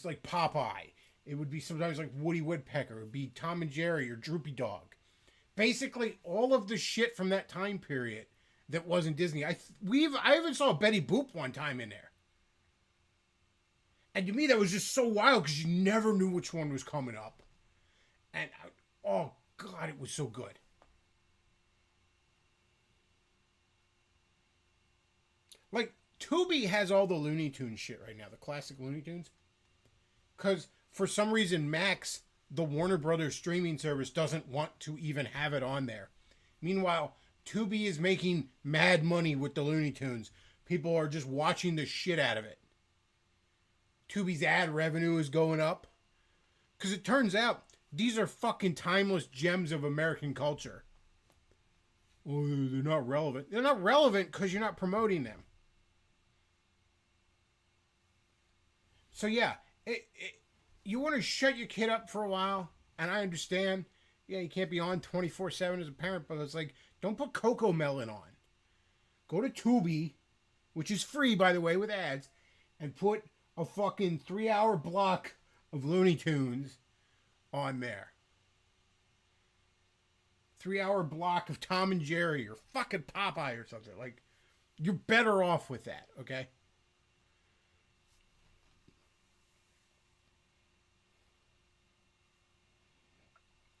like Popeye. It would be sometimes like Woody Woodpecker. It would be Tom and Jerry or Droopy Dog. Basically, all of the shit from that time period that wasn't Disney. I even saw Betty Boop one time in there. And to me, that was just so wild because you never knew which one was coming up. And, oh, God, it was so good. Like, Tubi has all the Looney Tunes shit right now, the classic Looney Tunes. Because for some reason, Max, the Warner Brothers streaming service, doesn't want to even have it on there. Meanwhile, Tubi is making mad money with the Looney Tunes. People are just watching the shit out of it. Tubi's ad revenue is going up. Because it turns out, these are fucking timeless gems of American culture. Well, they're not relevant. They're not relevant because you're not promoting them. So yeah, you want to shut your kid up for a while, and I understand. Yeah, you can't be on 24/7 as a parent, but it's like, don't put Coco Melon on. Go to Tubi which is free, by the way, with ads, and put a fucking 3-hour block of Looney Tunes on there. 3-hour block of Tom and Jerry or fucking Popeye or something. Like, you're better off with that, okay?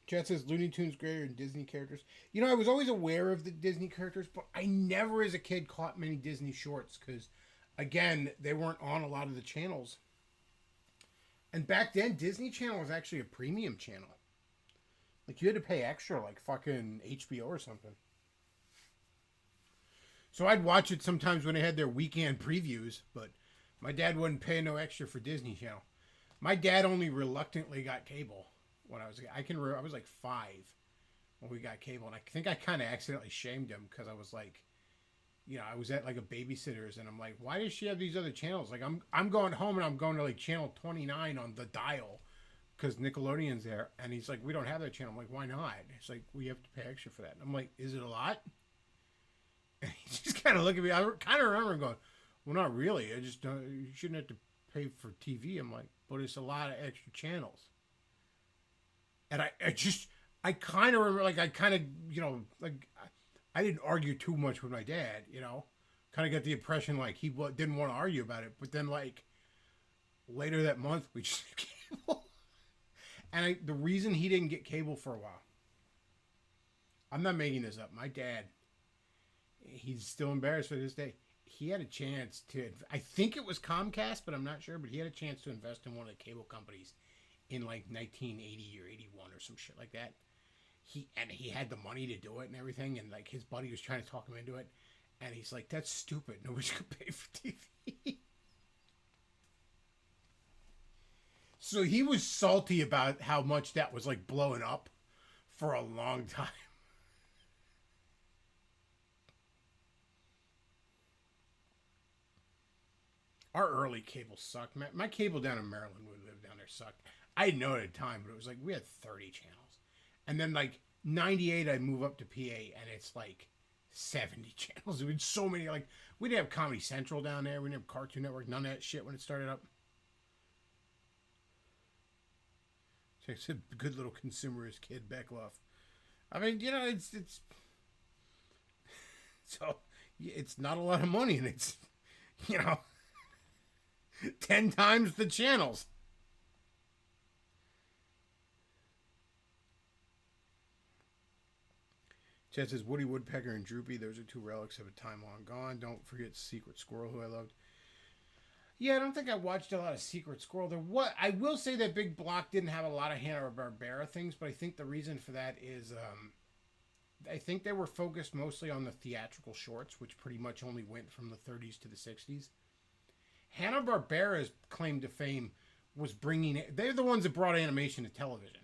Chat says Looney Tunes greater than Disney characters. You know, I was always aware of the Disney characters, but I never as a kid caught many Disney shorts because, again, they weren't on a lot of the channels. And back then, Disney Channel was actually a premium channel. Like, you had to pay extra, like fucking HBO or something. So I'd watch it sometimes when they had their weekend previews, but my dad wouldn't pay no extra for Disney Channel. My dad only reluctantly got cable when I was like 5 when we got cable, and I think I kind of accidentally shamed him because I was like, you know, I was at like a babysitter's, and I'm like, why does she have these other channels? Like, I'm going home and I'm going to like channel 29 on the dial because Nickelodeon's there, and he's like, we don't have that channel. I'm like, why not? He's like, we have to pay extra for that. And I'm like, is it a lot? And he just kind of looked at me. I kind of remember going, well, not really. I just don't. You shouldn't have to pay for TV. I'm like, but it's a lot of extra channels. And I kind of remember, like, I kind of, you know, like, I didn't argue too much with my dad, you know. Kind of got the impression, like, he didn't want to argue about it. But then, like, later that month, we just had cable. And the reason he didn't get cable for a while, I'm not making this up. My dad, he's still embarrassed to this day. He had a chance to, I think it was Comcast, but I'm not sure. But he had a chance to invest in one of the cable companies in like 1980 or 81 or some shit like that. He had the money to do it and everything. And like his buddy was trying to talk him into it. And he's like, that's stupid. Nobody's going to pay for TV. So he was salty about how much that was like blowing up for a long time. Our early cable sucked. My cable down in Maryland, we lived down there, sucked. I didn't know it at the time, but it was like we had 30 channels. And then like 98, I move up to PA, and it's like 70 channels. We had so many. Like, we didn't have Comedy Central down there. We didn't have Cartoon Network. None of that shit when it started up. It's a good little consumerist kid, Beckloff. I mean, you know, it's so it's not a lot of money, and it's, you know, 10 times the channels. Chad says Woody Woodpecker and Droopy, those are two relics of a time long gone. Don't forget Secret Squirrel, who I loved. Yeah, I don't think I watched a lot of Secret Squirrel. I will say that Big Block didn't have a lot of Hanna-Barbera things, but I think the reason for that is I think they were focused mostly on the theatrical shorts, which pretty much only went from the 30s to the 60s. Hanna-Barbera's claim to fame was they're the ones that brought animation to television.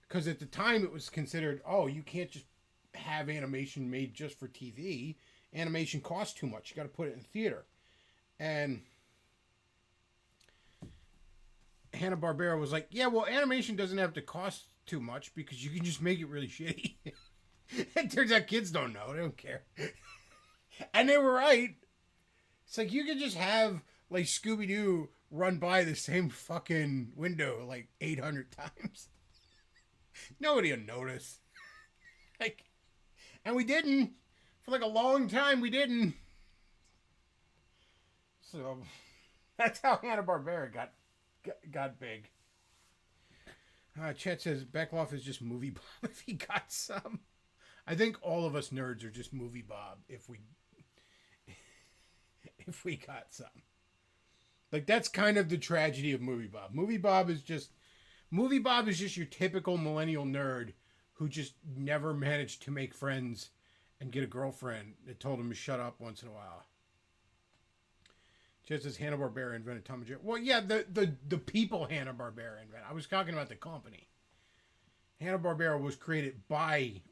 Because at the time it was considered, oh, you can't just have animation made just for TV. Animation costs too much. You got to put it in theater. And Hanna-Barbera was like, yeah, well, animation doesn't have to cost too much because you can just make it really shitty. It turns out kids don't know. They don't care. And they were right. It's like you could just have like Scooby-Doo run by the same fucking window like 800 times. Nobody will notice. Like, and we didn't. For like a long time, we didn't. So that's how Hanna-Barbera got big. Chet says Beckloff is just Movie Bob if he got some. I think all of us nerds are just Movie Bob if we got some. Like, that's kind of the tragedy of Movie Bob. Movie Bob is just your typical millennial nerd who just never managed to make friends and get a girlfriend that told him to shut up once in a while. Just as Hanna-Barbera invented Tom and Jerry. Well, yeah, the people Hanna-Barbera invented. I was talking about the company. Hanna-Barbera was created by,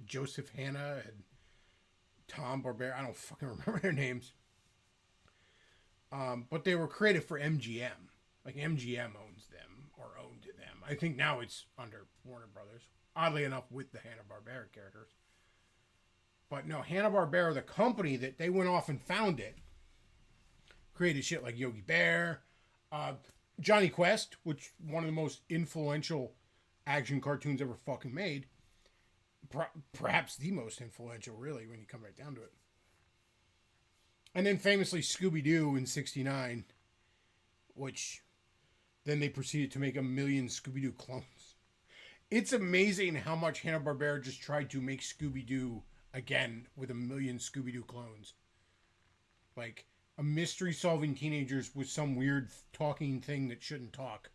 Joseph Hanna and Tom Barbera. I don't fucking remember their names. But they were created for MGM. Like, MGM owns them, or owned them. I think now it's under Warner Brothers. Oddly enough, with the Hanna-Barbera characters. But no, Hanna-Barbera, the company that they went off and founded, created shit like Yogi Bear, Johnny Quest, which one of the most influential action cartoons ever fucking made. Perhaps the most influential, really, when you come right down to it. And then famously Scooby-Doo in '69, which then they proceeded to make 1 million Scooby-Doo clones. It's amazing how much Hanna-Barbera just tried to make Scooby-Doo again with 1 million Scooby-Doo clones. Like, a mystery-solving teenagers with some weird talking thing that shouldn't talk.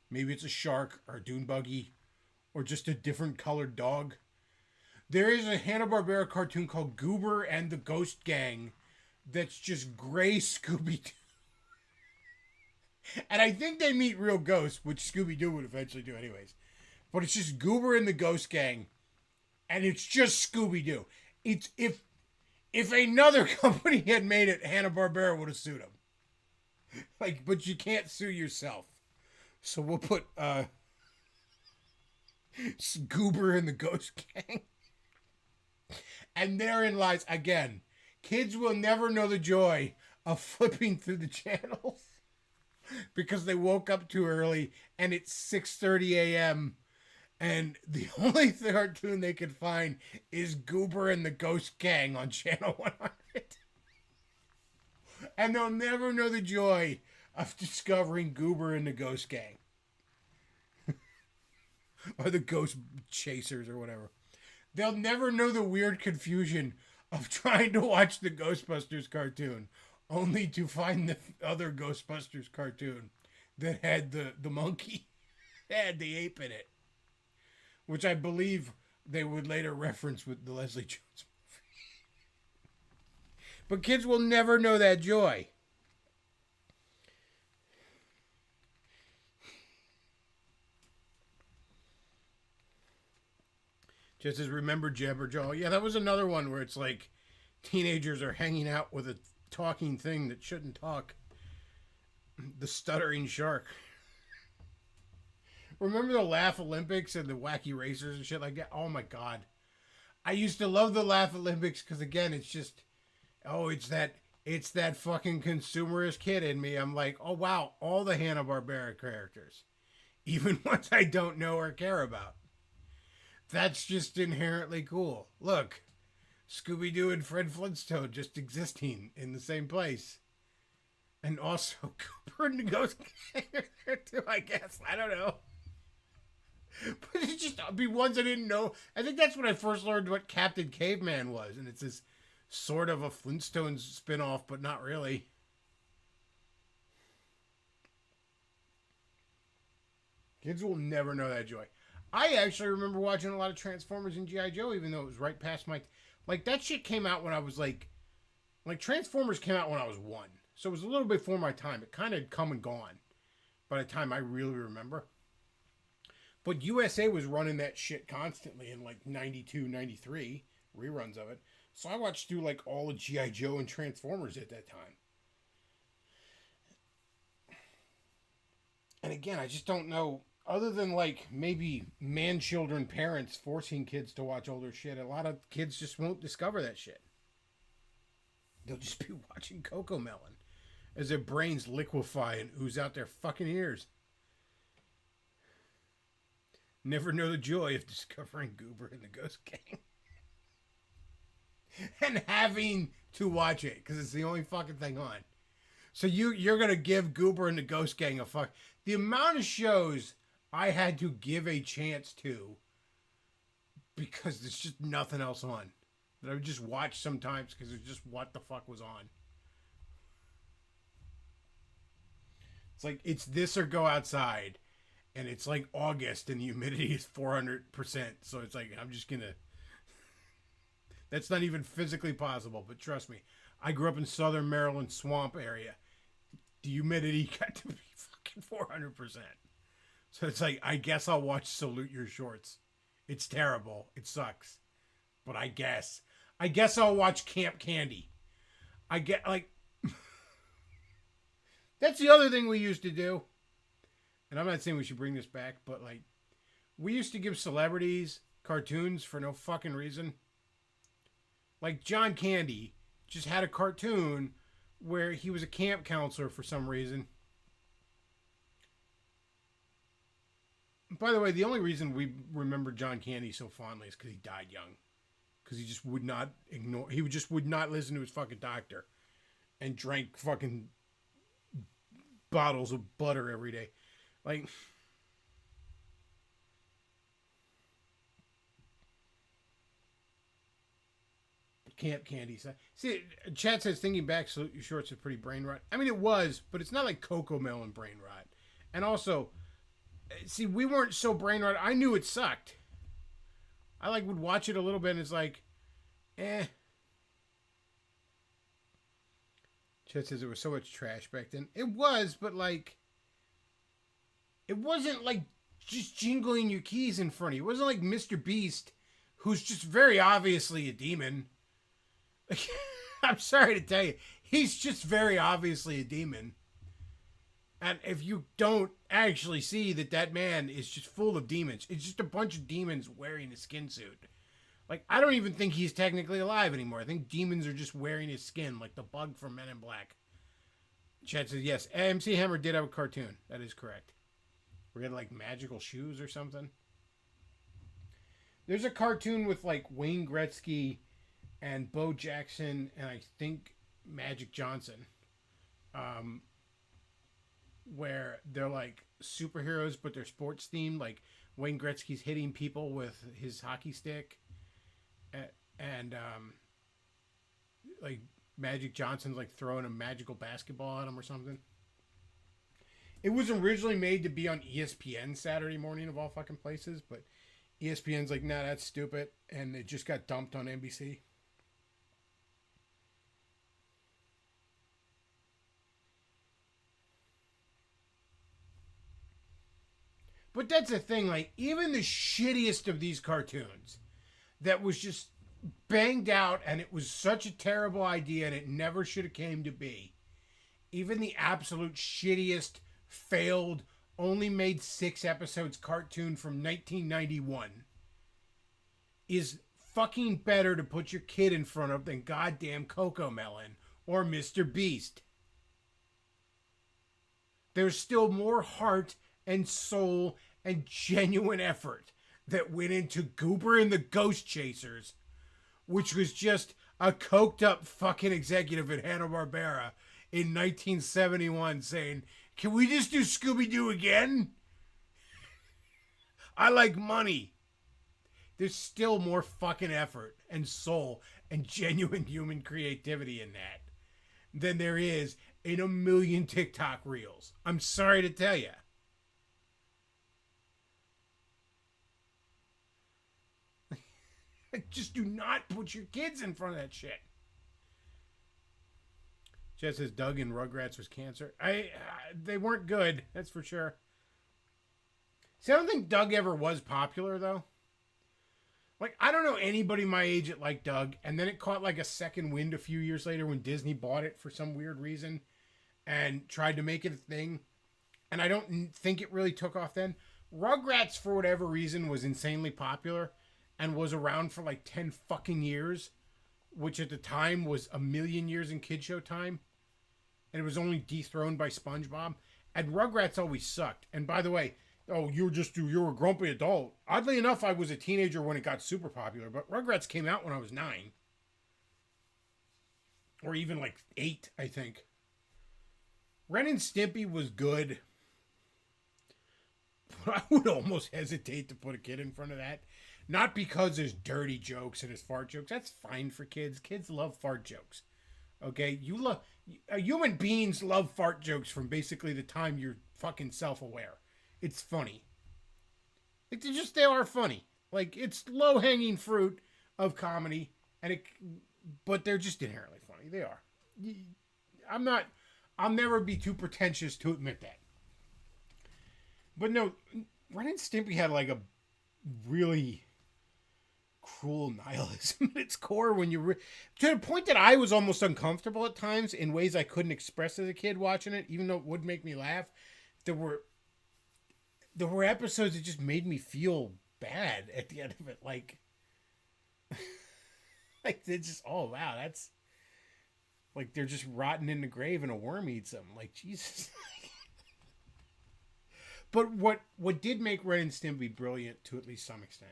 Maybe it's a shark or a dune buggy or just a different colored dog. There is a Hanna-Barbera cartoon called Goober and the Ghost Gang that's just gray Scooby-Doo. And I think they meet real ghosts, which Scooby-Doo would eventually do anyways. But it's just Goober and the Ghost Gang. And it's just Scooby-Doo. It's if another company had made it, Hanna-Barbera would have sued them. Like, but you can't sue yourself. So we'll put Goober and the Ghost Gang. And therein lies, again, kids will never know the joy of flipping through the channels because they woke up too early and it's 6:30 a.m. and the only cartoon they could find is Goober and the Ghost Gang on Channel 100. And they'll never know the joy of discovering Goober and the Ghost Gang. Or the Ghost Chasers or whatever. They'll never know the weird confusion of trying to watch the Ghostbusters cartoon only to find the other Ghostbusters cartoon that had the monkey, had the ape in it. Which I believe they would later reference with the Leslie Jones movie. But kids will never know that joy. Just as Remember Jabberjaw. Yeah, that was another one where it's like teenagers are hanging out with a talking thing that shouldn't talk. The stuttering shark. Remember the Laugh Olympics and the Wacky Racers and shit like that? Oh my God. I used to love the Laugh Olympics because again, it's just, it's that fucking consumerist kid in me. I'm like, oh wow, all the Hanna-Barbera characters. Even ones I don't know or care about. That's just inherently cool. Look, Scooby-Doo and Fred Flintstone just existing in the same place. And also Cooper and the Ghost Gang are there too, I guess. I don't know. But it just be ones I didn't know. I think that's when I first learned what Captain Caveman was. And it's this sort of a Flintstones spin-off, but not really. Kids will never know that joy. I actually remember watching a lot of Transformers and G.I. Joe, even though it was right past my... Like, that shit came out when I was, like... Like, Transformers came out when I was 1. So it was a little bit before my time. It kind of had come and gone by the time I really remember. But USA was running that shit constantly in, like, 92, 93. Reruns of it. So I watched through, like, all of G.I. Joe and Transformers at that time. And again, I just don't know... Other than, like, maybe man-children parents forcing kids to watch older shit, a lot of kids just won't discover that shit. They'll just be watching Cocomelon as their brains liquefy and ooze out their fucking ears. Never know the joy of discovering Goober and the Ghost Gang. And having to watch it, because it's the only fucking thing on. So you're going to give Goober and the Ghost Gang a fuck... The amount of shows... I had to give a chance to because there's just nothing else on that I would just watch sometimes because it's just what the fuck was on. It's like it's this or go outside, and it's like August and the humidity is 400%. So it's like I'm just gonna. That's not even physically possible, but trust me, I grew up in Southern Maryland swamp area. The humidity got to be fucking 400%. So it's like, I guess I'll watch Salute Your Shorts. It's terrible. It sucks. But I guess I'll watch Camp Candy. I get, like... That's the other thing we used to do. And I'm not saying we should bring this back, but, like... We used to give celebrities cartoons for no fucking reason. Like, John Candy just had a cartoon where he was a camp counselor for some reason. By the way, the only reason we remember John Candy so fondly is because he died young. Because he just would not ignore... He just would not listen to his fucking doctor. And drank fucking bottles of butter every day. Like... Camp Candy. See, chat says thinking back, Salute Your Shorts is pretty brain rot. I mean, it was, but it's not like Coco Melon brain rot. And also, see, we weren't so brain rot. I knew it sucked. I like would watch it a little bit, and it's like, eh. Chat says there was so much trash back then. It was, but like, it wasn't like just jingling your keys in front of you. It wasn't like Mr. Beast, who's just very obviously a demon. I'm sorry to tell you, he's just very obviously a demon. And if you don't actually see that that man is just full of demons, it's just a bunch of demons wearing a skin suit. Like, I don't even think he's technically alive anymore. I think demons are just wearing his skin, like the bug from Men in Black. Chad says, yes, MC Hammer did have a cartoon. That is correct. We had, like, magical shoes or something. There's a cartoon with, like, Wayne Gretzky and Bo Jackson and I think Magic Johnson. Where they're, like, superheroes, but they're sports themed. Like, Wayne Gretzky's hitting people with his hockey stick. And like Magic Johnson's like throwing a magical basketball at him or something. It was originally made to be on ESPN Saturday morning of all fucking places, but ESPN's like, nah, that's stupid, and it just got dumped on NBC. But that's the thing, like, even the shittiest of these cartoons that was just banged out and it was such a terrible idea and it never should have came to be. Even the absolute shittiest, failed, only made 6 episodes cartoon from 1991 is fucking better to put your kid in front of than goddamn Coco Melon or Mr. Beast. There's still more heart and soul and genuine effort that went into Goober and the Ghost Chasers, which was just a coked up fucking executive at Hanna-Barbera in 1971 saying, can we just do Scooby-Doo again? I like money. There's still more fucking effort and soul and genuine human creativity in that than there is in a million TikTok reels. I'm sorry to tell you. Just do not put your kids in front of that shit. Jess says Doug and Rugrats was cancer. They weren't good, that's for sure. See, I don't think Doug ever was popular, though. Like, I don't know anybody my age that liked Doug, and then it caught like a second wind a few years later when Disney bought it for some weird reason and tried to make it a thing. And I don't think it really took off then. Rugrats, for whatever reason, was insanely popular and was around for like 10 fucking years, which at the time was a million years in kid show time. And it was only dethroned by SpongeBob. And Rugrats always sucked. And by the way, you're a grumpy adult. Oddly enough, I was a teenager when it got super popular, but Rugrats came out when I was 9. Or even like 8, I think. Ren and Stimpy was good. But I would almost hesitate to put a kid in front of that. Not because there's dirty jokes and there's fart jokes. That's fine for kids. Kids love fart jokes. Okay? Human beings love fart jokes from basically the time you're fucking self-aware. It's funny. Like, they are funny. Like, it's low-hanging fruit of comedy, but they're just inherently funny. They are. I'll never be too pretentious to admit that. But no, Ren and Stimpy had like a really cruel nihilism at its core to the point that I was almost uncomfortable at times in ways I couldn't express as a kid watching it, even though it would make me laugh. There were episodes that just made me feel bad at the end of it. Like it's just, oh wow, Like they're just rotting in the grave and a worm eats them. Like Jesus. But what did make Ren and Stimpy brilliant to at least some extent?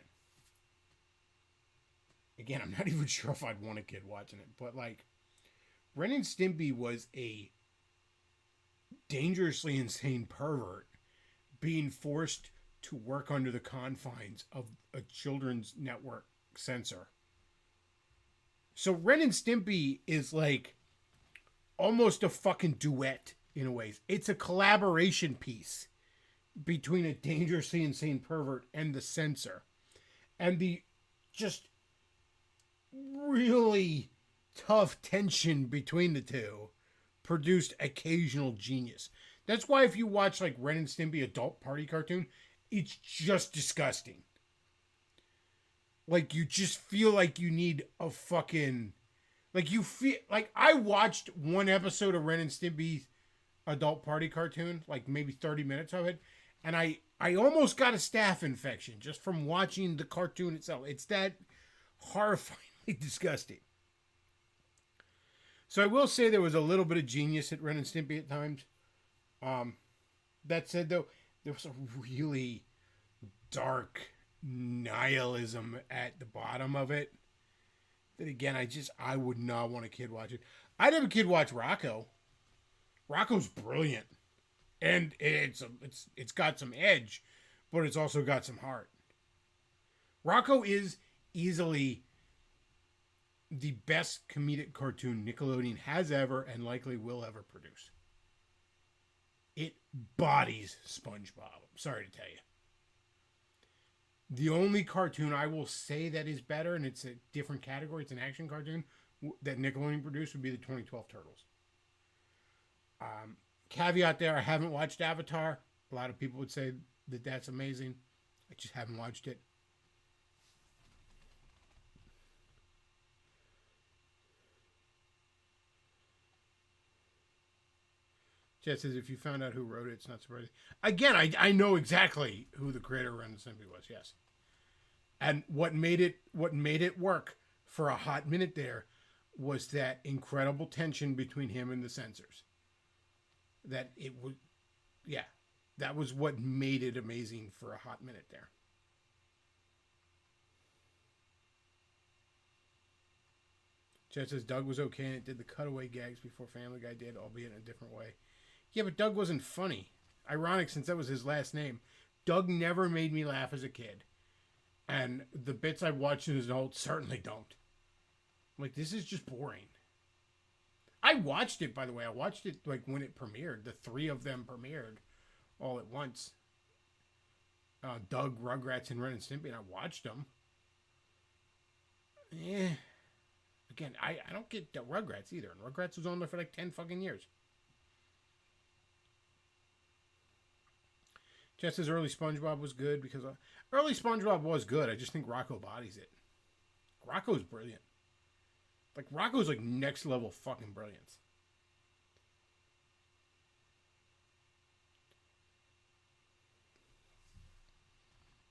Again, I'm not even sure if I'd want a kid watching it, but like Ren and Stimpy was a dangerously insane pervert being forced to work under the confines of a children's network censor. So Ren and Stimpy is like almost a fucking duet in a way. It's a collaboration piece between a dangerously insane pervert and the censor. And the just really tough tension between the two produced occasional genius. That's why if you watch like Ren and Stimpy adult party cartoon, it's just disgusting. Like you just feel like you need a fucking, like you feel like I watched one episode of Ren and Stimpy's adult party cartoon, like maybe 30 minutes of it, and I almost got a staph infection just from watching the cartoon itself. It's that horrifyingly disgusting. So I will say there was a little bit of genius at Ren and Stimpy at times. That said, though, there was a really dark nihilism at the bottom of it. That again, I would not want a kid watch it. I'd have a kid watch Rocco. Rocco's brilliant, and it's got some edge, but it's also got some heart. Rocco is easily the best comedic cartoon Nickelodeon has ever and likely will ever produce. It bodies SpongeBob. I'm sorry to tell you. The only cartoon I will say that is better, and it's a different category, it's an action cartoon, that Nickelodeon produced would be the 2012 Turtles. Caveat there, I haven't watched Avatar. A lot of people would say that that's amazing. I just haven't watched it. Jet says, if you found out who wrote it, it's not surprising. Again, I know exactly who the creator of Ren and Stimpy was, yes. And what made it work for a hot minute there was that incredible tension between him and the censors. That it would, yeah, that was what made it amazing for a hot minute there. Jet says, Doug was okay and it did the cutaway gags before Family Guy did, albeit in a different way. Yeah, but Doug wasn't funny. Ironic since that was his last name. Doug never made me laugh as a kid. And the bits I watched as an adult certainly don't. I'm like, this is just boring. I watched it, by the way. I watched it like when it premiered. The three of them premiered all at once. Doug, Rugrats, and Ren and Stimpy, and I watched them. Again, I don't get Rugrats either. And Rugrats was on there for like 10 fucking years. Just as early SpongeBob was good because early SpongeBob was good. I just think Rocco bodies it. Rocco's brilliant. Like Rocco's like next level fucking brilliance.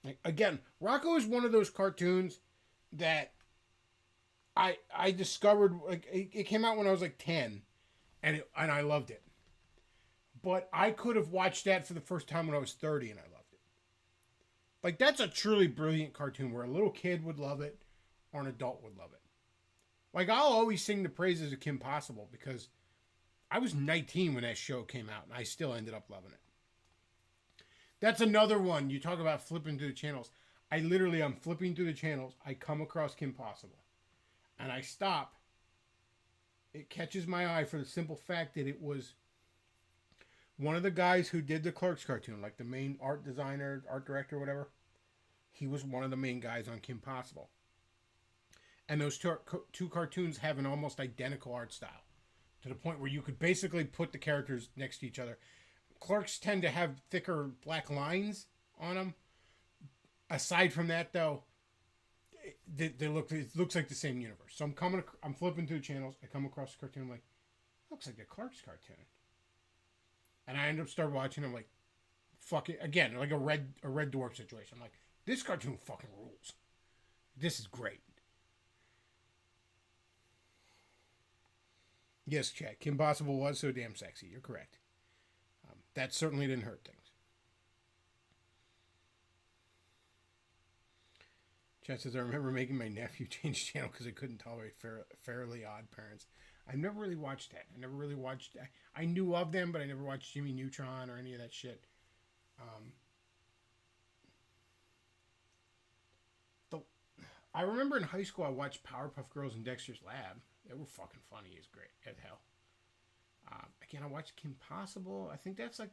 Like, again, Rocco is one of those cartoons that I discovered. Like it came out when I was like 10, and I loved it. But I could have watched that for the first time when I was 30 and I loved it. Like, that's a truly brilliant cartoon where a little kid would love it or an adult would love it. Like, I'll always sing the praises of Kim Possible because I was 19 when that show came out and I still ended up loving it. That's another one. You talk about flipping through the channels. I'm flipping through the channels. I come across Kim Possible. And I stop. It catches my eye for the simple fact that it was one of the guys who did the Clerks cartoon, like the main art designer, art director, whatever, he was one of the main guys on Kim Possible. And those two cartoons have an almost identical art style to the point where you could basically put the characters next to each other. Clerks tend to have thicker black lines on them. Aside from that, though, it looks like the same universe. So I'm flipping through channels. I come across the cartoon. I'm like, looks like the Clerks cartoon. And I end up start watching. I'm like, fuck it again, like a red dwarf situation. I'm like, this cartoon fucking rules. This is great. Yes, Chad. Kim Possible was so damn sexy. You're correct. That certainly didn't hurt things. Chad says, I remember making my nephew change channel because I couldn't tolerate Fairly Odd Parents. I've never really watched that. I never really watched... I knew of them, but I never watched Jimmy Neutron or any of that shit. I remember in high school I watched Powerpuff Girls and Dexter's Lab. They were fucking funny as great as hell. Again, I watched Kim Possible. I think that's like...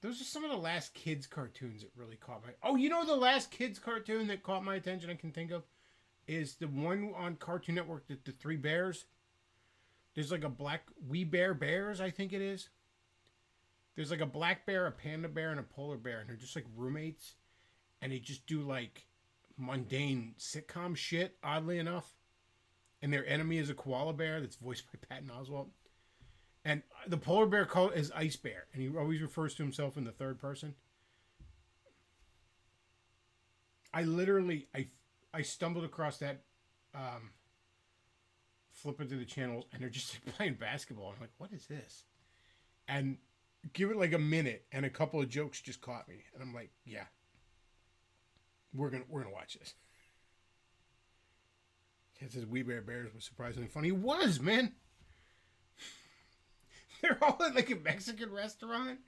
Those are some of the last kids cartoons that really caught my... Oh, you know the last kids cartoon that caught my attention I can think of? Is the one on Cartoon Network, the Three Bears. There's like a black... We Bear Bears, I think it is. There's like a black bear, a panda bear, and a polar bear. And they're just like roommates. And they just do like mundane sitcom shit, oddly enough. And their enemy is a koala bear that's voiced by Patton Oswalt. And the polar bear is Ice Bear. And he always refers to himself in the third person. I literally... I stumbled across that, flipping through the channels, and they're just like, playing basketball. I'm like, what is this? And give it like a minute, and a couple of jokes just caught me, and I'm like, yeah, we're gonna watch this. It says We Bear Bears was surprisingly funny. It was, man. They're all at like a Mexican restaurant.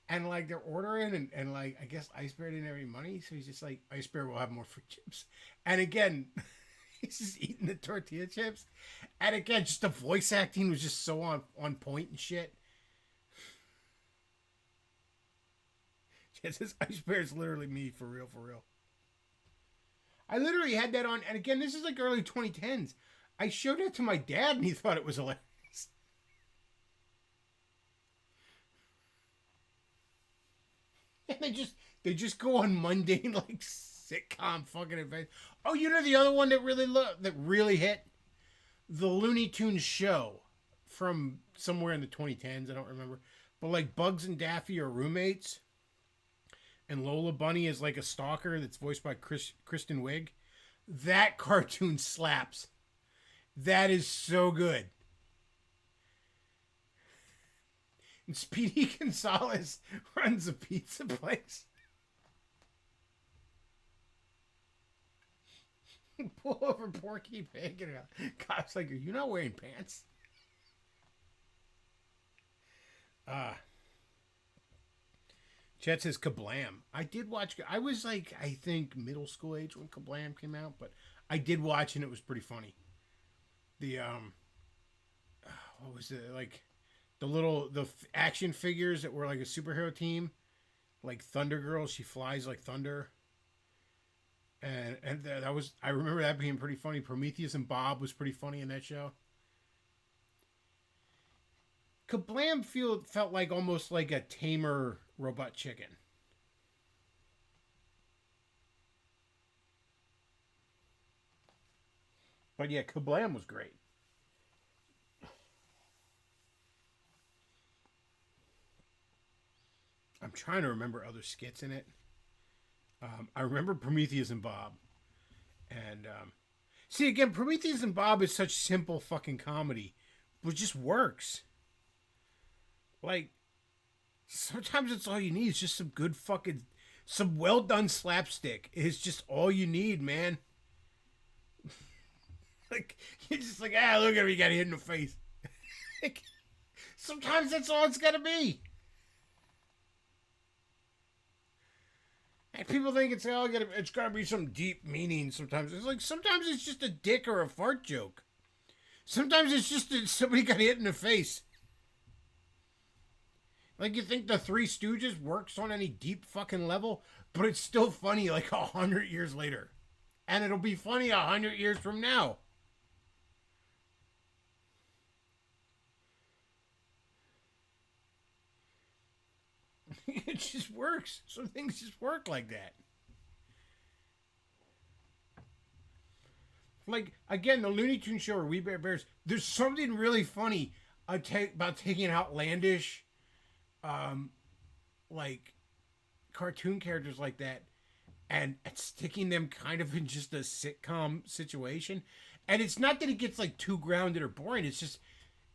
And, like, they're ordering, and like, I guess Ice Bear didn't have any money, so he's just like, Ice Bear will have more for chips. And again, he's just eating the tortilla chips. And again, just the voice acting was just so on point and shit. Just this Ice Bear is literally me, for real, for real. I literally had that on, and again, this is like early 2010s. I showed it to my dad, and he thought it was hilarious. And they just go on mundane like sitcom fucking adventure. Oh, you know the other one that really hit? The Looney Tunes show from somewhere in the 2010s, I don't remember. But like Bugs and Daffy are roommates. And Lola Bunny is like a stalker that's voiced by Kristen Wiig. That cartoon slaps. That is so good. And Speedy Gonzalez runs a pizza place. Pull over Porky Pig and cop's like, are you not wearing pants? Chet says Kablam. I did watch. I was like, I think middle school age when Kablam came out, but I did watch and it was pretty funny. The what was it like? The action figures that were like a superhero team, like Thunder Girl. She flies like thunder. And that was, I remember that being pretty funny. Prometheus and Bob was pretty funny in that show. Kablam felt like almost like a tamer Robot Chicken. But yeah, Kablam was great. I'm trying to remember other skits in it. I remember Prometheus and Bob. And, see, again, Prometheus and Bob is such simple fucking comedy. But it just works. Like, sometimes it's all you need. It's just some good fucking... Some well-done slapstick is just all you need, man. Like, you're just like, look at me, got hit in the face. Like, sometimes that's all it's gotta be. And people think it's gotta be some deep meaning sometimes. It's like, sometimes it's just a dick or a fart joke. Sometimes it's just that somebody got hit in the face. Like, you think the Three Stooges works on any deep fucking level, but it's still funny like 100 years later. And it'll be funny 100 years from now. It just works. Some things just work like that. Like, again, the Looney Tunes show or We Bear Bears, there's something really funny about taking outlandish, like, cartoon characters like that and sticking them kind of in just a sitcom situation. And it's not that it gets, like, too grounded or boring. It's just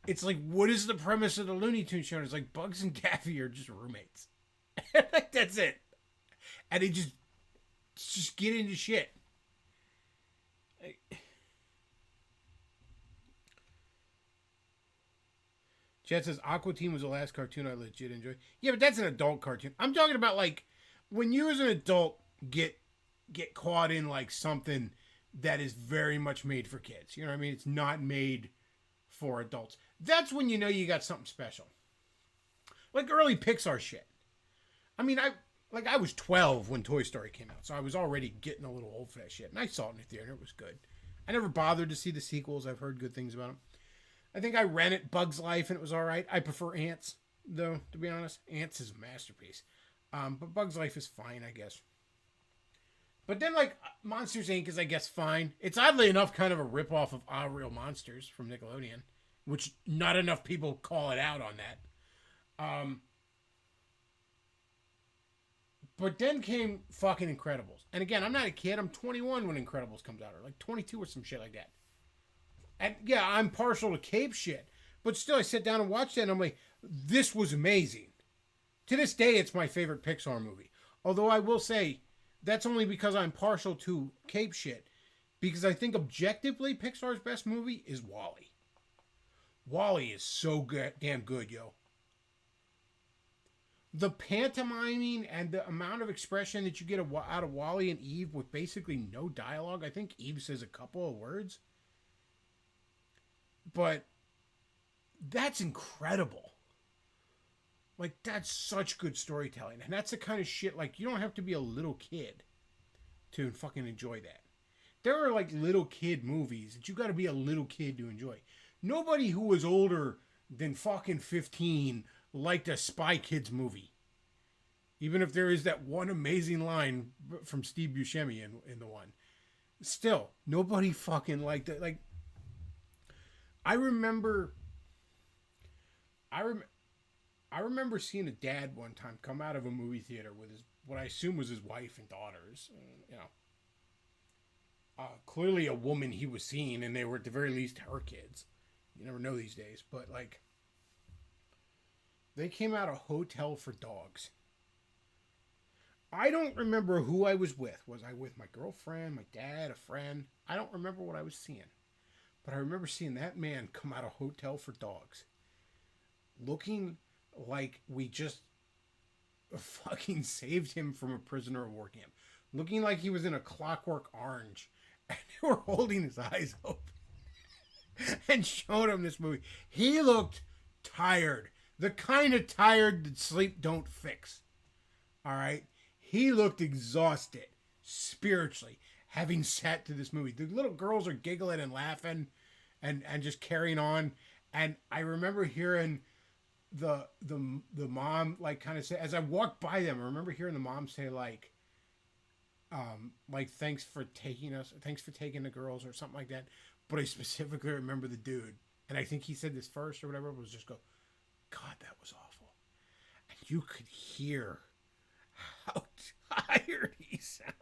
It's like, what is the premise of the Looney Tunes show? And it's like Bugs and Daffy are just roommates. Like, that's it. And they just get into shit. Chad says Aqua Teen was the last cartoon I legit enjoyed. Yeah, but that's an adult cartoon. I'm talking about like when you as an adult get caught in like something that is very much made for kids. You know what I mean? It's not made for adults. That's when you know you got something special. Like early Pixar shit. I mean, I was 12 when Toy Story came out, so I was already getting a little old for that shit. And I saw it in the theater. It was good. I never bothered to see the sequels. I've heard good things about them. I think I rented Bug's Life and it was all right. I prefer Ants, though, to be honest. Ants is a masterpiece. But Bug's Life is fine, I guess. But then, like, Monsters, Inc. is, I guess, fine. It's oddly enough kind of a ripoff of Ah Real Monsters from Nickelodeon, which not enough people call it out on that. But then came fucking Incredibles. And again, I'm not a kid. I'm 21 when Incredibles comes out, or like 22 or some shit like that. And yeah, I'm partial to cape shit. But still, I sit down and watch that and I'm like, this was amazing. To this day, it's my favorite Pixar movie. Although I will say, that's only because I'm partial to cape shit. Because I think objectively, Pixar's best movie is WALL-E. WALL-E is so damn good, yo. The pantomiming and the amount of expression that you get out of WALL-E and Eve with basically no dialogue. I think Eve says a couple of words. But that's incredible. Like, that's such good storytelling. And that's the kind of shit, like, you don't have to be a little kid to fucking enjoy that. There are, like, little kid movies that you got to be a little kid to enjoy. Nobody who was older than fucking 15 liked a Spy Kids movie. Even if there is that one amazing line from Steve Buscemi in the one. Still, nobody fucking liked it. Like, I remember seeing a dad one time come out of a movie theater with what I assume was his wife and daughters. You know, clearly a woman he was seeing, and they were at the very least her kids. You never know these days, but like, they came out of Hotel for Dogs. I don't remember who I was with. Was I with my girlfriend, my dad, a friend? I don't remember what I was seeing. But I remember seeing that man come out of Hotel for Dogs looking like we just fucking saved him from a prisoner of war camp. Looking like he was in a Clockwork Orange. And they were holding his eyes open and showing him this movie. He looked tired. The kind of tired that sleep don't fix. All right? He looked exhausted spiritually, having sat to this movie. The little girls are giggling and laughing and just carrying on. And I remember hearing the mom like kind of say, as I walked by them, I remember hearing the mom say like thanks for taking the girls or something like that. But I specifically remember the dude, and I think he said this first or whatever, was just go, God, that was awful. And you could hear how tired he sounded.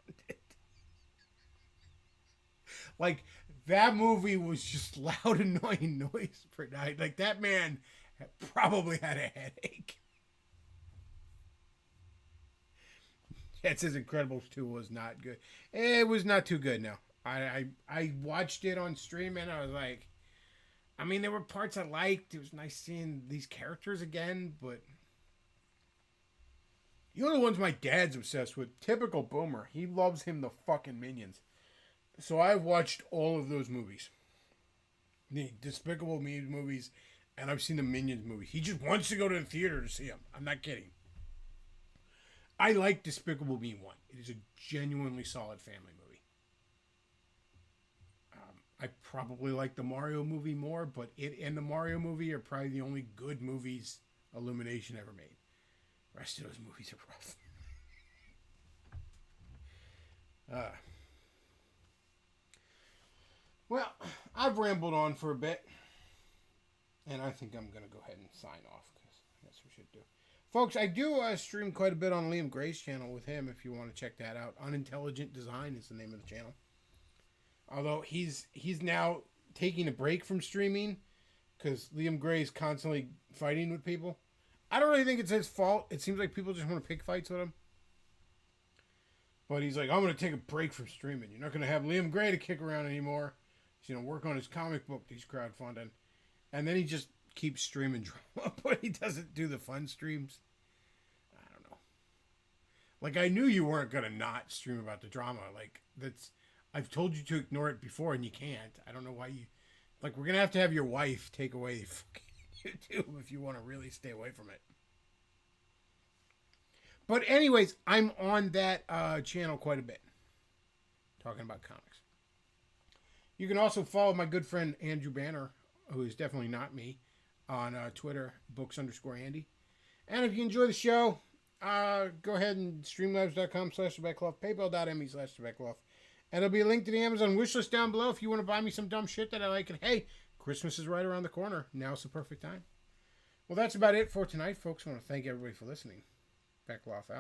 Like, that movie was just loud, annoying noise per night. Like, that man probably had a headache. That says Incredibles 2 was not good. It was not too good, no. I watched it on stream and I was like, I mean, there were parts I liked. It was nice seeing these characters again, but you know the ones my dad's obsessed with? Typical boomer. He loves him the fucking Minions. So I've watched all of those movies. The Despicable Me movies, and I've seen the Minions movie. He just wants to go to the theater to see them. I'm not kidding. I like Despicable Me 1. It is a genuinely solid family movie. I probably like the Mario movie more, but it and the Mario movie are probably the only good movies Illumination ever made. The rest of those movies are rough. Well, I've rambled on for a bit, and I think I'm going to go ahead and sign off, because that's what we should do. Folks, I do stream quite a bit on Liam Gray's channel with him, if you want to check that out. Unintelligent Design is the name of the channel. Although he's now taking a break from streaming, because Liam Gray's constantly fighting with people. I don't really think it's his fault. It seems like people just want to pick fights with him. But he's like, I'm going to take a break from streaming. You're not going to have Liam Gray to kick around anymore. He's going to work on his comic book he's crowdfunding. And then he just keeps streaming drama, but he doesn't do the fun streams. I don't know. Like, I knew you weren't going to not stream about the drama. Like, I've told you to ignore it before, and you can't. I don't know why you... Like, we're going to have your wife take away fucking YouTube if you want to really stay away from it. But anyways, I'm on that channel quite a bit. Talking about comics. You can also follow my good friend Andrew Banner, who is definitely not me, on Twitter, books_Andy. And if you enjoy the show, go ahead and streamlabs.com/TheBackCloth, paypal.me/TheBackCloth. And there'll be a link to the Amazon wishlist down below if you want to buy me some dumb shit that I like. And hey, Christmas is right around the corner. Now's the perfect time. Well, that's about it for tonight, folks. I want to thank everybody for listening. Backcloth out.